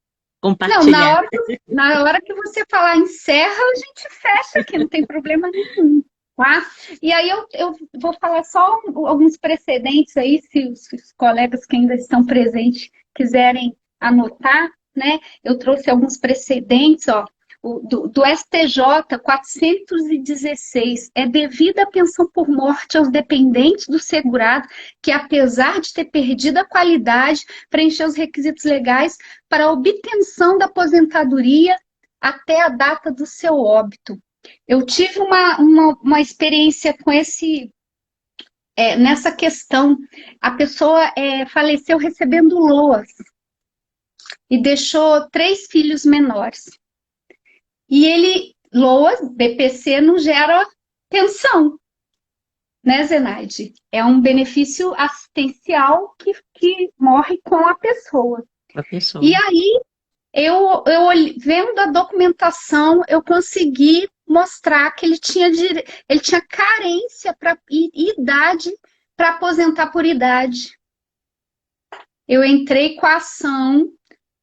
Speaker 1: compartilhar.
Speaker 2: Não, na hora que você falar encerra, a gente fecha aqui, não tem problema nenhum. Tá? E aí eu vou falar só alguns precedentes aí, se os colegas que ainda estão presentes quiserem anotar, né? Eu trouxe alguns precedentes, ó, do STJ 416, é devida a pensão por morte aos dependentes do segurado que, apesar de ter perdido a qualidade, preencheu os requisitos legais para a obtenção da aposentadoria até a data do seu óbito. Eu tive uma experiência com nessa questão. A pessoa faleceu recebendo LOAS e deixou 3 filhos menores. E LOAS, BPC, não gera pensão, né, Zenaide? É um benefício assistencial que morre com a pessoa. E aí, eu vendo a documentação, eu consegui mostrar que ele tinha carência e idade para aposentar por idade. Eu entrei com a ação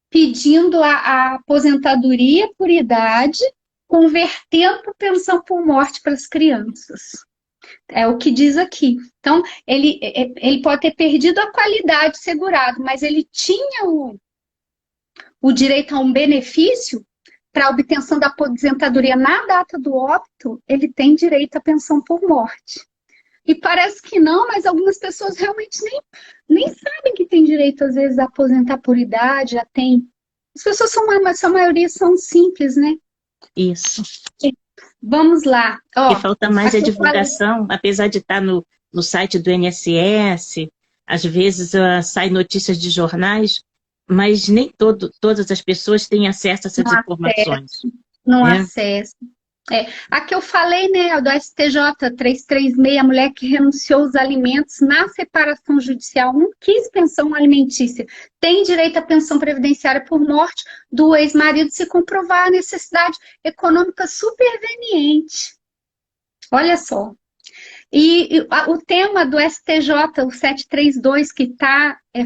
Speaker 2: pedindo a aposentadoria por idade, convertendo pensão por morte para as crianças. É o que diz aqui. Então, ele pode ter perdido a qualidade segurado, mas ele tinha o direito a um benefício para a obtenção da aposentadoria na data do óbito, ele tem direito à pensão por morte. E parece que não, mas algumas pessoas realmente nem sabem que tem direito, às vezes, a aposentar por idade, já tem. As pessoas a maioria são simples, né?
Speaker 1: Isso.
Speaker 2: Vamos lá.
Speaker 1: E falta mais a divulgação, apesar de estar no site do INSS, às vezes sai notícias de jornais, mas nem todas as pessoas têm acesso a essas informações.
Speaker 2: Não acessam. A que eu falei, né, do STJ 336, a mulher que renunciou aos alimentos na separação judicial, não quis pensão alimentícia, tem direito à pensão previdenciária por morte do ex-marido se comprovar a necessidade econômica superveniente. Olha só. E o tema do STJ, o 732, que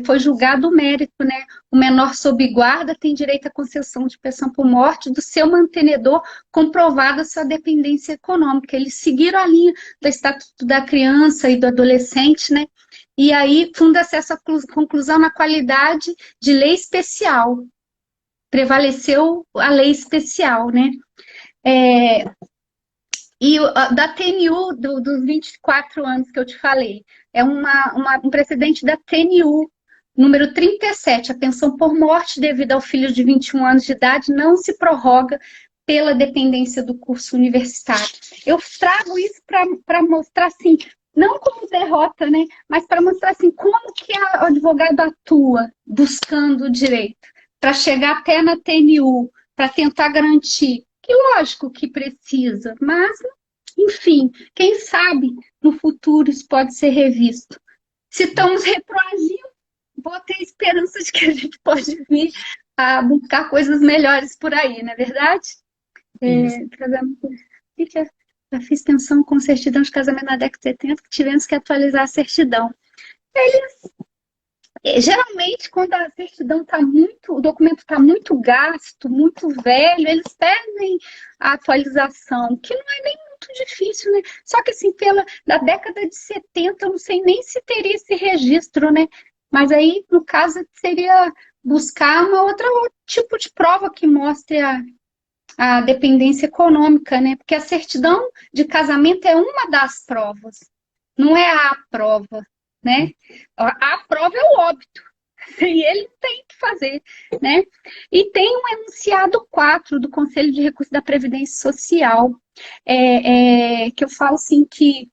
Speaker 2: foi julgado o mérito, né? O menor sob guarda tem direito à concessão de pensão por morte do seu mantenedor, comprovada sua dependência econômica. Eles seguiram a linha do Estatuto da Criança e do Adolescente, né? E aí funda-se essa conclusão na qualidade de lei especial. Prevaleceu a lei especial, né? E da TNU, dos 24 anos que eu te falei, é um precedente da TNU, número 37, a pensão por morte devido ao filho de 21 anos de idade não se prorroga pela dependência do curso universitário. Eu trago isso para mostrar, assim, não como derrota, né, mas para mostrar, assim, como que o advogado atua buscando o direito, para chegar até na TNU, para tentar garantir. Que lógico que precisa, mas, enfim, quem sabe no futuro isso pode ser revisto. Se estamos retroagindo, vou ter esperança de que a gente pode vir a buscar coisas melhores por aí, não é verdade? Já fiz pensão com certidão de casamento na década de 70, tivemos que atualizar a certidão. Geralmente, quando a certidão está muito, o documento está muito gasto, muito velho, eles pedem a atualização, que não é nem muito difícil, né? Só que assim, da década de 70, eu não sei nem se teria esse registro, né? Mas aí, no caso, seria buscar outro tipo de prova que mostre a dependência econômica, né? Porque a certidão de casamento é uma das provas, não é a prova, né? A prova é o óbito, e ele tem que fazer, né? E tem um enunciado 4 do Conselho de Recurso da Previdência Social, que eu falo assim que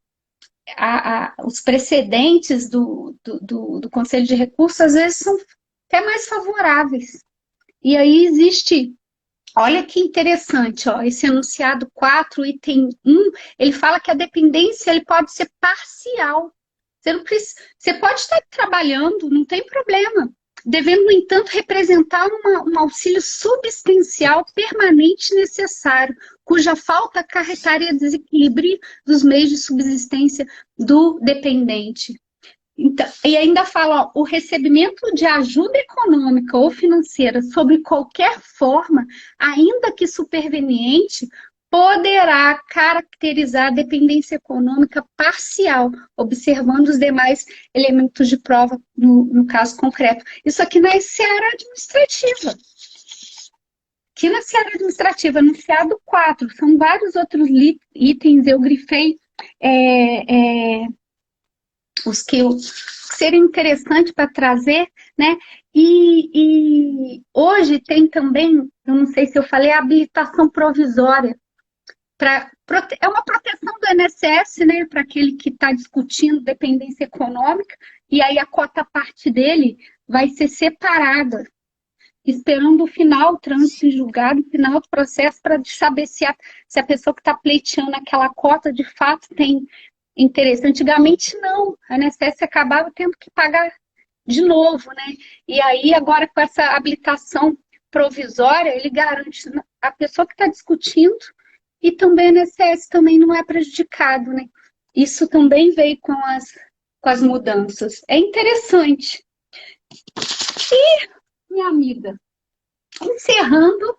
Speaker 2: os precedentes do Conselho de Recurso às vezes são até mais favoráveis. E aí existe. Olha que interessante, ó, esse enunciado 4, item 1, ele fala que a dependência ele pode ser parcial. Você pode estar trabalhando, não tem problema, devendo, no entanto, representar um auxílio substancial permanente necessário, cuja falta acarretaria desequilíbrio dos meios de subsistência do dependente. Então, e ainda fala, ó, o recebimento de ajuda econômica ou financeira sob qualquer forma, ainda que superveniente, poderá caracterizar a dependência econômica parcial, observando os demais elementos de prova no caso concreto. Isso aqui na seara administrativa. Aqui na seara administrativa, enunciado 4, são vários outros itens, eu grifei os que seriam interessantes para trazer, né? E hoje tem também, eu não sei se eu falei, a habilitação provisória. É uma proteção do INSS, né? Para aquele que está discutindo dependência econômica, e aí a cota parte dele vai ser separada, esperando o final, o trânsito em julgado, o final do processo, para saber se a pessoa que está pleiteando aquela cota de fato tem interesse. Antigamente não, a INSS acabava tendo que pagar de novo, né? E aí agora com essa habilitação provisória, ele garante a pessoa que está discutindo e também a INSS também não é prejudicado, né? Isso também veio com as mudanças. É interessante. E, minha amiga, encerrando,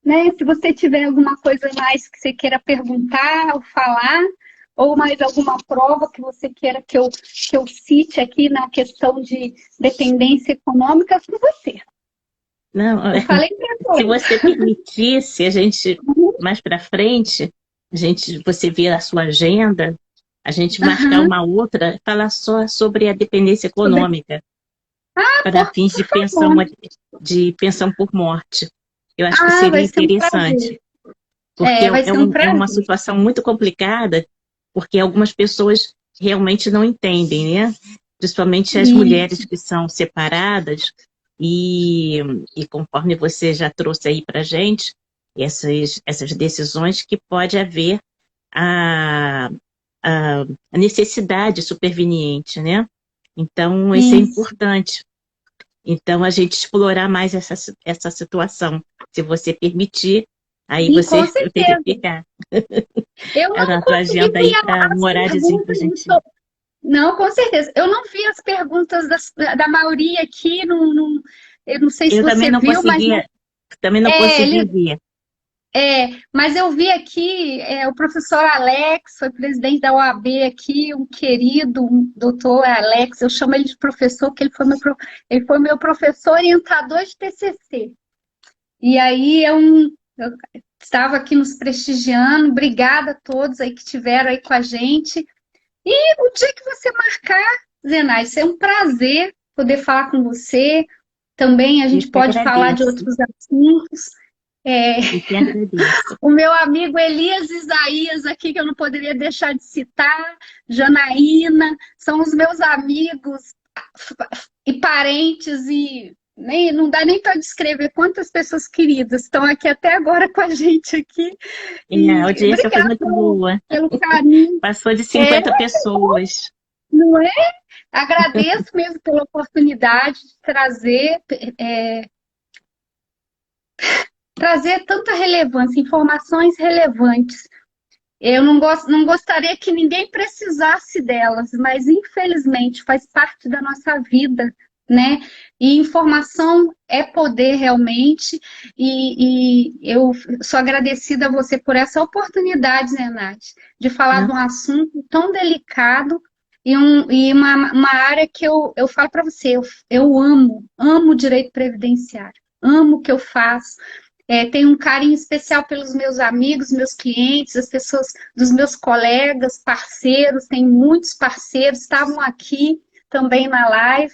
Speaker 2: né? Se você tiver alguma coisa mais que você queira perguntar ou falar, ou mais alguma prova que você queira que eu cite aqui na questão de dependência econômica, com você.
Speaker 1: Não,
Speaker 2: eu falei
Speaker 1: se você permitisse, a gente, mais para frente, você vê a sua agenda, a gente marcar uma outra, falar só sobre a dependência econômica, para fins de pensão por morte. Eu acho que seria interessante. Porque é uma situação muito complicada, porque algumas pessoas realmente não entendem, né? Principalmente as mulheres que são separadas, e conforme você já trouxe aí para a gente, essas decisões que pode haver a necessidade superveniente, né? Então, isso é importante. Então, a gente explorar mais essa situação, se você permitir. Aí você verificar.
Speaker 2: Eu não
Speaker 1: tua agenda aí para um horáriozinho pra gente.
Speaker 2: Não, com certeza. Eu não vi as perguntas da maioria aqui, eu não sei se
Speaker 1: eu
Speaker 2: você
Speaker 1: também não
Speaker 2: viu,
Speaker 1: conseguia,
Speaker 2: mas...
Speaker 1: Também não consegui ver.
Speaker 2: Mas eu vi aqui, o professor Alex, foi presidente da OAB aqui, um querido, um doutor Alex, eu chamo ele de professor, porque ele foi meu professor orientador de TCC. E aí eu estava aqui nos prestigiando, obrigada a todos aí que estiveram aí com a gente. E o dia que você marcar, Zenai, isso é um prazer poder falar com você. Também a gente pode falar de outros assuntos. O meu amigo Elias Isaías aqui, que eu não poderia deixar de citar, Janaína, são os meus amigos e parentes e não dá nem para descrever quantas pessoas queridas estão aqui até agora com a gente aqui.
Speaker 1: A audiência foi muito boa.
Speaker 2: Pelo caminho.
Speaker 1: Passou de 50 pessoas.
Speaker 2: Não é? Agradeço mesmo pela oportunidade de trazer tanta relevância, informações relevantes. Eu não gostaria que ninguém precisasse delas, mas infelizmente faz parte da nossa vida, né? E informação é poder realmente, e eu sou agradecida a você por essa oportunidade, né, Nath, de falar de um assunto tão delicado e uma área que eu falo para você, eu amo direito previdenciário, amo o que eu faço. Tenho um carinho especial pelos meus amigos, meus clientes, as pessoas, dos meus colegas, parceiros, tem muitos parceiros, estavam aqui também na live.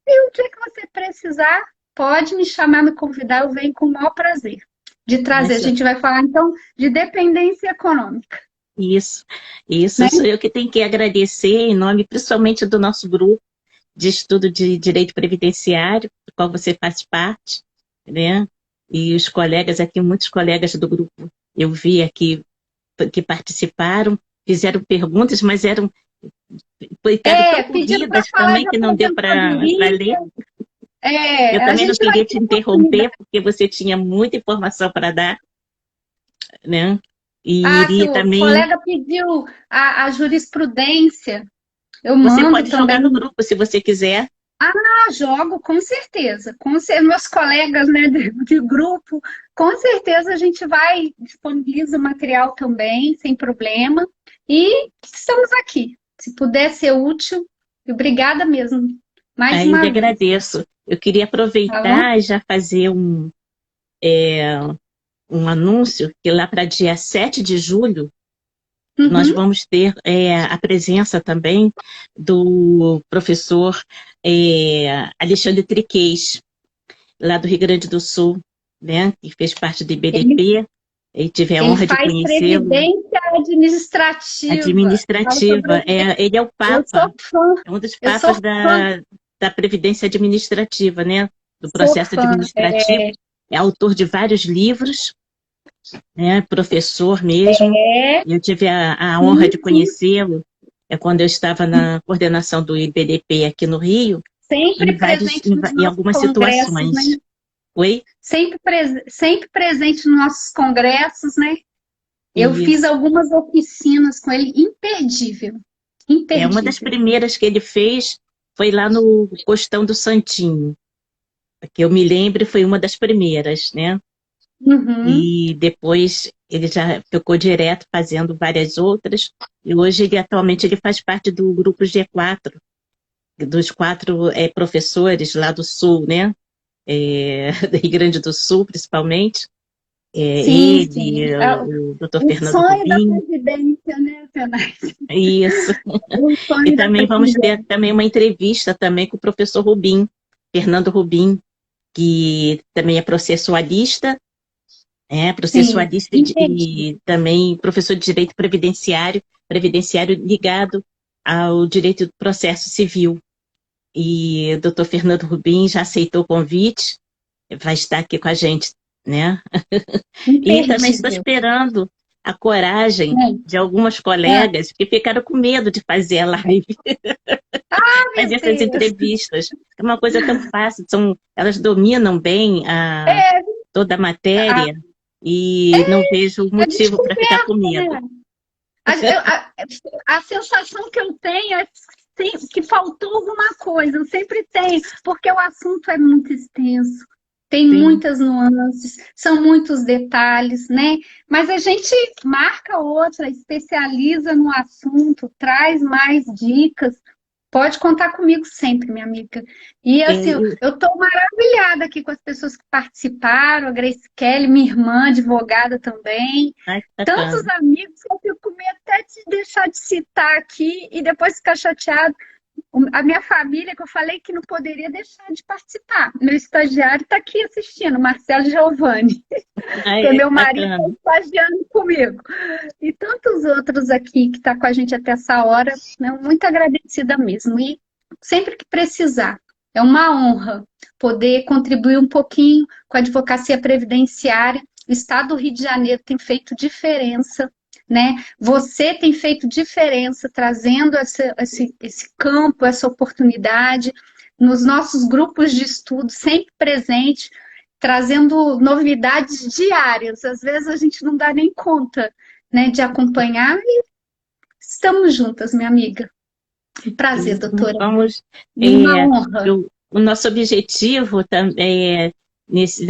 Speaker 2: E o dia que você precisar, pode me chamar, me convidar, eu venho com o maior prazer de trazer. A gente vai falar, então, de dependência econômica.
Speaker 1: Isso
Speaker 2: Né?
Speaker 1: Sou eu que tenho que agradecer em nome, principalmente do nosso grupo de estudo de direito previdenciário, do qual você faz parte, né? E os colegas aqui, muitos colegas do grupo, eu vi aqui que participaram, fizeram perguntas, mas ficaram tão corridas também que não deu para ler. Eu também não queria te interromper, porque você tinha muita informação para dar, né? E iria também...
Speaker 2: O colega pediu a jurisprudência, eu
Speaker 1: Você
Speaker 2: mando
Speaker 1: pode
Speaker 2: também.
Speaker 1: jogar no grupo, se você quiser.
Speaker 2: Jogo, com certeza. Meus colegas, né, de grupo, com certeza a gente vai disponibilizar o material também, sem problema. E estamos aqui. Se puder ser útil, obrigada mesmo. Mais uma vez.
Speaker 1: Agradeço. Eu queria aproveitar e já fazer um anúncio, que lá para dia 7 de julho, nós vamos ter a presença também do professor Alexandre Triquez, lá do Rio Grande do Sul, né, que fez parte do IBDP, e tive a honra de conhecê-lo.
Speaker 2: Previdência administrativa.
Speaker 1: Ele é o Papa, é um dos papas da Previdência Administrativa, né, do processo administrativo. É autor de vários livros, né, professor mesmo. Eu tive a honra de conhecê-lo quando eu estava na coordenação do IBDP aqui no Rio,
Speaker 2: sempre presente
Speaker 1: em algumas situações.
Speaker 2: Né?
Speaker 1: Oi?
Speaker 2: Sempre presente nos nossos congressos, né? Eu fiz algumas oficinas com ele, imperdível.
Speaker 1: Uma das primeiras que ele fez foi lá no Costão do Santinho, que eu me lembro, foi uma das primeiras, né? E depois ele já ficou direto fazendo várias outras, e hoje atualmente ele faz parte do grupo G4, dos 4 professores lá do Sul, né? Do Rio Grande do Sul, principalmente. Sim. O doutor Fernando Rubim.
Speaker 2: O sonho da presidência, né, Fernanda?
Speaker 1: Isso. E também vamos ter também uma entrevista também com o professor Rubim, Fernando Rubim, que também é processualista, e também professor de direito previdenciário ligado ao direito do processo civil. E o doutor Fernando Rubim já aceitou o convite, vai estar aqui com a gente, né? E também estou esperando a coragem de algumas colegas que ficaram com medo de fazer a live, fazer essas entrevistas. É uma coisa tão fácil, elas dominam bem toda a matéria e não vejo motivo para ficar com medo.
Speaker 2: A sensação que eu tenho é que faltou alguma coisa, eu sempre tenho, porque o assunto é muito extenso, tem muitas nuances, são muitos detalhes, né? Mas a gente marca outra, especializa no assunto, traz mais dicas. Pode contar comigo sempre, minha amiga. E assim, eu estou maravilhada aqui com as pessoas que participaram, a Grace Kelly, minha irmã, advogada também. Tantos amigos que eu fico com medo até de deixar de citar aqui e depois ficar chateado. A minha família, que eu falei que não poderia deixar de participar. Meu estagiário está aqui assistindo, Marcelo Giovanni, que é meu marido, está estagiando comigo. E tantos outros aqui que estão com a gente até essa hora, né? Muito agradecida mesmo. E sempre que precisar, é uma honra poder contribuir um pouquinho com a advocacia previdenciária. O Estado do Rio de Janeiro tem feito diferença, né? Você tem feito diferença trazendo esse campo, essa oportunidade nos nossos grupos de estudo, sempre presente, trazendo novidades diárias. Às vezes a gente não dá nem conta, né, de acompanhar, e estamos juntas, minha amiga. Prazer, doutora.
Speaker 1: Vamos,
Speaker 2: uma honra.
Speaker 1: o nosso objetivo também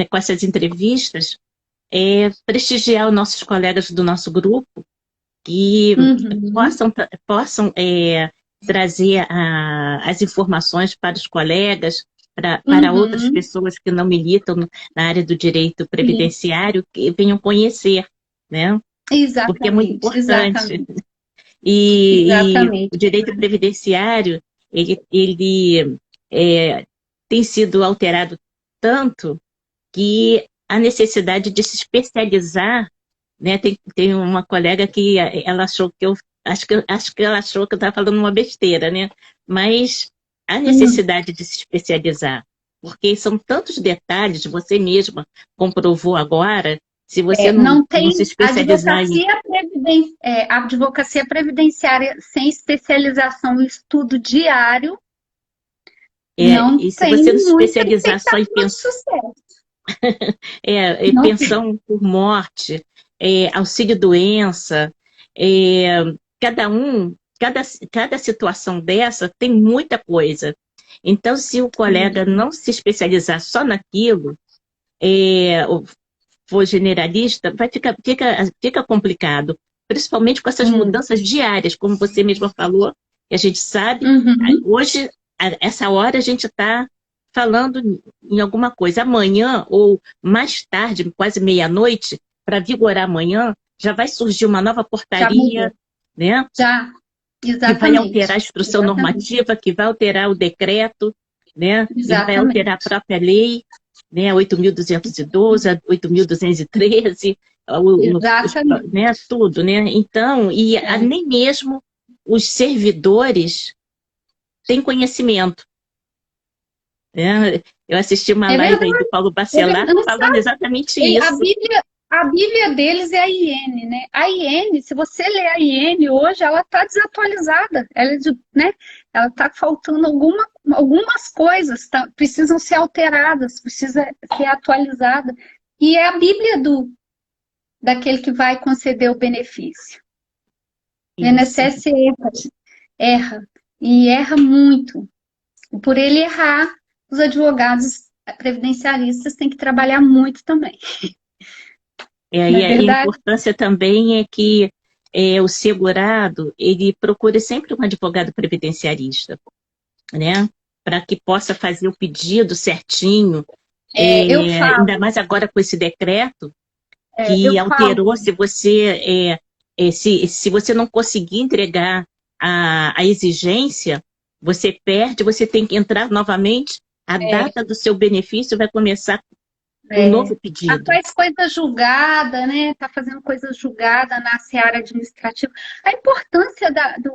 Speaker 1: com essas entrevistas é prestigiar os nossos colegas do nosso grupo que
Speaker 2: Uhum.
Speaker 1: possam trazer as informações para os colegas, para outras
Speaker 2: Uhum.
Speaker 1: pessoas que não militam na área do direito
Speaker 2: Sim,
Speaker 1: previdenciário, que venham conhecer, né? Porque é muito
Speaker 2: exatamente,
Speaker 1: importante.
Speaker 2: exatamente,
Speaker 1: E o
Speaker 2: exatamente.
Speaker 1: direito previdenciário, ele tem sido alterado tanto que a necessidade de se especializar, né? Tem uma colega que ela achou que acho que ela achou que eu estava falando uma besteira, né? Mas a
Speaker 2: Hum.
Speaker 1: necessidade de se especializar, porque são tantos detalhes, você mesma comprovou agora, se você
Speaker 2: Não
Speaker 1: não se
Speaker 2: tem
Speaker 1: especializar em
Speaker 2: advocacia previdenciária sem especialização e estudo diário, não
Speaker 1: e se
Speaker 2: tem
Speaker 1: você não se
Speaker 2: muita
Speaker 1: especializar só em
Speaker 2: expectativa de sucesso. Não tem.
Speaker 1: pensão por morte, auxílio-doença, é, cada situação dessa tem muita coisa. Então, se o colega não se especializar só naquilo, ou for generalista, fica complicado, principalmente com essas
Speaker 2: Hum.
Speaker 1: mudanças diárias, como você mesma falou, que a gente sabe,
Speaker 2: Uhum.
Speaker 1: hoje, essa hora, a gente está falando em alguma coisa. Amanhã, ou mais tarde, quase meia-noite, para vigorar amanhã, já vai surgir uma nova
Speaker 2: Já
Speaker 1: portaria,
Speaker 2: mudou.
Speaker 1: né?
Speaker 2: Já,
Speaker 1: Que vai alterar a
Speaker 2: exatamente.
Speaker 1: instrução
Speaker 2: Exatamente.
Speaker 1: normativa, que vai alterar o decreto, né? E vai alterar a
Speaker 2: Exatamente.
Speaker 1: própria lei, né? 8.212, a 8.213,
Speaker 2: Exatamente.
Speaker 1: né? Tudo, né? Então,
Speaker 2: É.
Speaker 1: nem mesmo os servidores têm conhecimento, né? Eu assisti uma
Speaker 2: É
Speaker 1: live aí
Speaker 2: verdade.
Speaker 1: do Paulo
Speaker 2: É verdade.
Speaker 1: Bacelar
Speaker 2: Não
Speaker 1: falando
Speaker 2: sabe?
Speaker 1: exatamente
Speaker 2: A
Speaker 1: isso.
Speaker 2: Bíblia deles é a IN, né? A IN, se você ler a IN hoje, ela está desatualizada. Né? Ela está faltando algumas coisas, precisam ser alteradas, precisa ser atualizada. E é a Bíblia daquele que vai conceder o benefício. O
Speaker 1: Isso.
Speaker 2: INSS erra, e erra muito. E por ele errar, os advogados previdenciaristas têm que trabalhar muito também. Não
Speaker 1: E
Speaker 2: é
Speaker 1: a
Speaker 2: verdade?
Speaker 1: importância também é que o segurado ele procure sempre um advogado previdenciarista, né? Para que possa fazer o pedido certinho,
Speaker 2: Eu
Speaker 1: ainda
Speaker 2: falo,
Speaker 1: mais agora com esse decreto
Speaker 2: eu
Speaker 1: que
Speaker 2: falo,
Speaker 1: alterou, se você não conseguir entregar a exigência, você perde, você tem que entrar novamente, a
Speaker 2: é,
Speaker 1: data do seu benefício vai começar o
Speaker 2: é,
Speaker 1: novo pedido.
Speaker 2: faz coisa julgada, né? Está fazendo coisa julgada na seara administrativa. A importância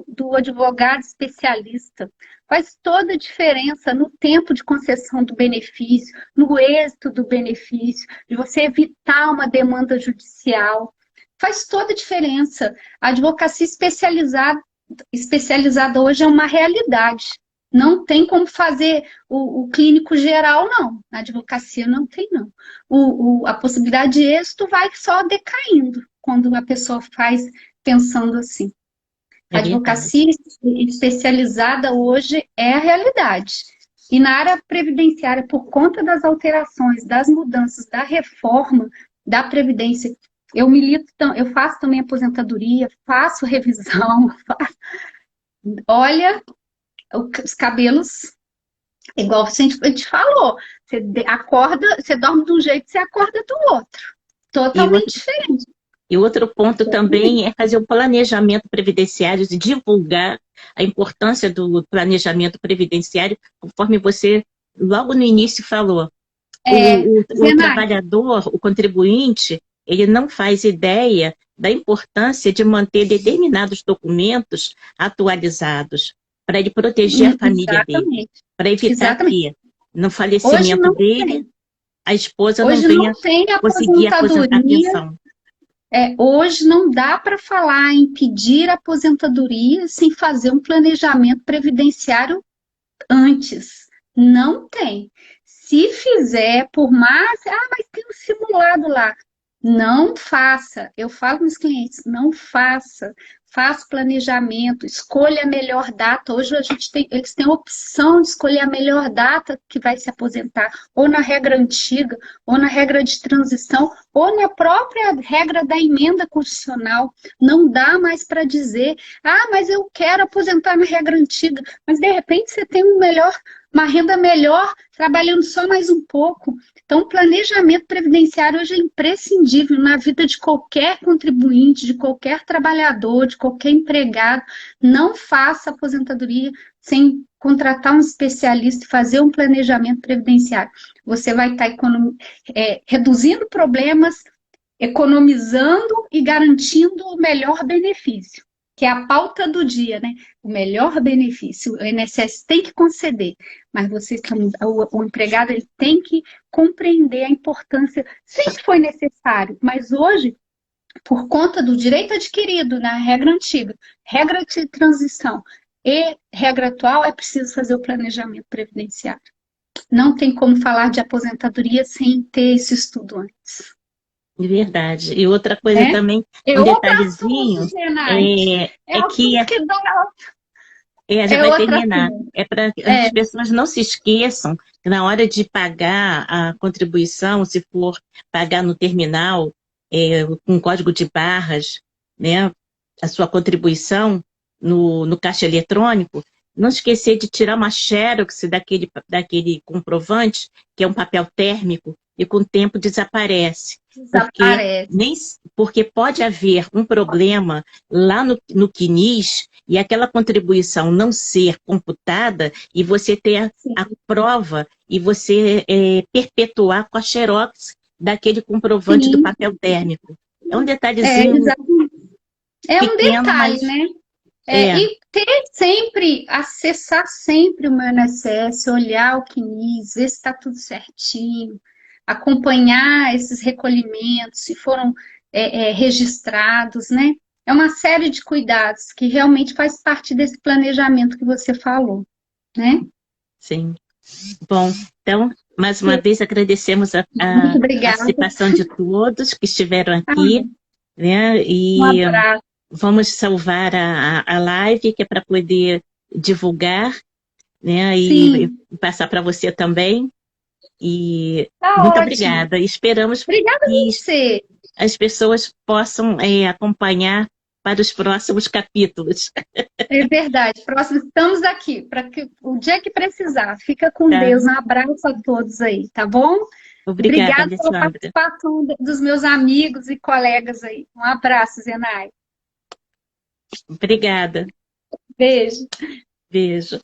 Speaker 2: do advogado especialista faz toda a diferença no tempo de concessão do benefício, no êxito do benefício, de você evitar uma demanda judicial. Faz toda a diferença. A advocacia especializada hoje é uma realidade. Não tem como fazer o clínico geral, não. Na advocacia não tem, não. A possibilidade de êxito vai só decaindo quando a pessoa faz pensando assim. A
Speaker 1: É verdade.
Speaker 2: advocacia especializada hoje é a realidade. E na área previdenciária, por conta das alterações, das mudanças, da reforma da Previdência, eu milito, eu faço também aposentadoria, faço revisão, olha, os cabelos, igual a gente falou, você acorda, você dorme de um jeito, você acorda do outro.
Speaker 1: E
Speaker 2: Totalmente diferente.
Speaker 1: outro ponto também é fazer o planejamento previdenciário e divulgar a importância do planejamento previdenciário, conforme você logo no início falou. O
Speaker 2: Zenaide,
Speaker 1: trabalhador, o contribuinte, ele não faz ideia da importância de manter determinados documentos atualizados para ele proteger a família dele,
Speaker 2: exatamente,
Speaker 1: para evitar
Speaker 2: exatamente.
Speaker 1: que, no
Speaker 2: Hoje
Speaker 1: falecimento
Speaker 2: não
Speaker 1: dele,
Speaker 2: tem.
Speaker 1: a esposa não
Speaker 2: Hoje
Speaker 1: venha
Speaker 2: não tem
Speaker 1: conseguir a
Speaker 2: aposentadoria.
Speaker 1: pensão.
Speaker 2: Hoje não dá para falar em pedir aposentadoria sem fazer um planejamento previdenciário antes. Não tem. Se fizer, por mais, mas tem um simulado lá. Não faça. Eu falo com os clientes, não faça. Faça planejamento, escolha a melhor data. Hoje eles têm a opção de escolher a melhor data que vai se aposentar, ou na regra antiga, ou na regra de transição, ou na própria regra da emenda constitucional. Não dá mais para dizer, mas eu quero aposentar na regra antiga, mas de repente você tem uma renda melhor, trabalhando só mais um pouco. Então, o planejamento previdenciário hoje é imprescindível na vida de qualquer contribuinte, de qualquer trabalhador, de qualquer empregado. Não faça aposentadoria sem contratar um especialista e fazer um planejamento previdenciário. Você vai estar reduzindo problemas, economizando e garantindo o melhor benefício, que é a pauta do dia, né? O melhor benefício, o INSS tem que conceder, mas o empregado ele tem que compreender a importância, sempre foi necessário, mas hoje, por conta do direito adquirido na regra antiga, regra de transição e regra atual, é preciso fazer o planejamento previdenciário. Não tem como falar de aposentadoria sem ter esse estudo antes.
Speaker 1: De verdade. E outra coisa também, um detalhezinho, já vai terminar. É para as pessoas não se esqueçam que na hora de pagar a contribuição, se for pagar no terminal, com código de barras, né, a sua contribuição no caixa eletrônico, não esquecer de tirar uma xerox daquele comprovante, que é um papel térmico, e com o tempo desaparece. Porque pode haver um problema lá no CNIS e aquela contribuição não ser computada e você ter a prova e você perpetuar com a xerox daquele comprovante do papel térmico. É um detalhezinho
Speaker 2: um detalhe, né? E acessar sempre o meu INSS, olhar o CNIS, ver se está tudo certinho, acompanhar esses recolhimentos, se foram registrados, né? É uma série de cuidados que realmente faz parte desse planejamento que você falou, né?
Speaker 1: Sim. Bom, então, mais uma vez agradecemos a participação de todos que estiveram aqui, né? E
Speaker 2: um abraço.
Speaker 1: Vamos salvar a live, que é para poder divulgar, né? E passar para você também. E muito obrigada. Esperamos que as pessoas possam acompanhar para os próximos capítulos.
Speaker 2: É verdade. Estamos aqui para o dia que precisar. Fica com Deus. Um abraço a todos aí, tá bom?
Speaker 1: Obrigada
Speaker 2: pela participação dos meus amigos e colegas aí. Um abraço, Zenai.
Speaker 1: Obrigada.
Speaker 2: Beijo.
Speaker 1: Beijo.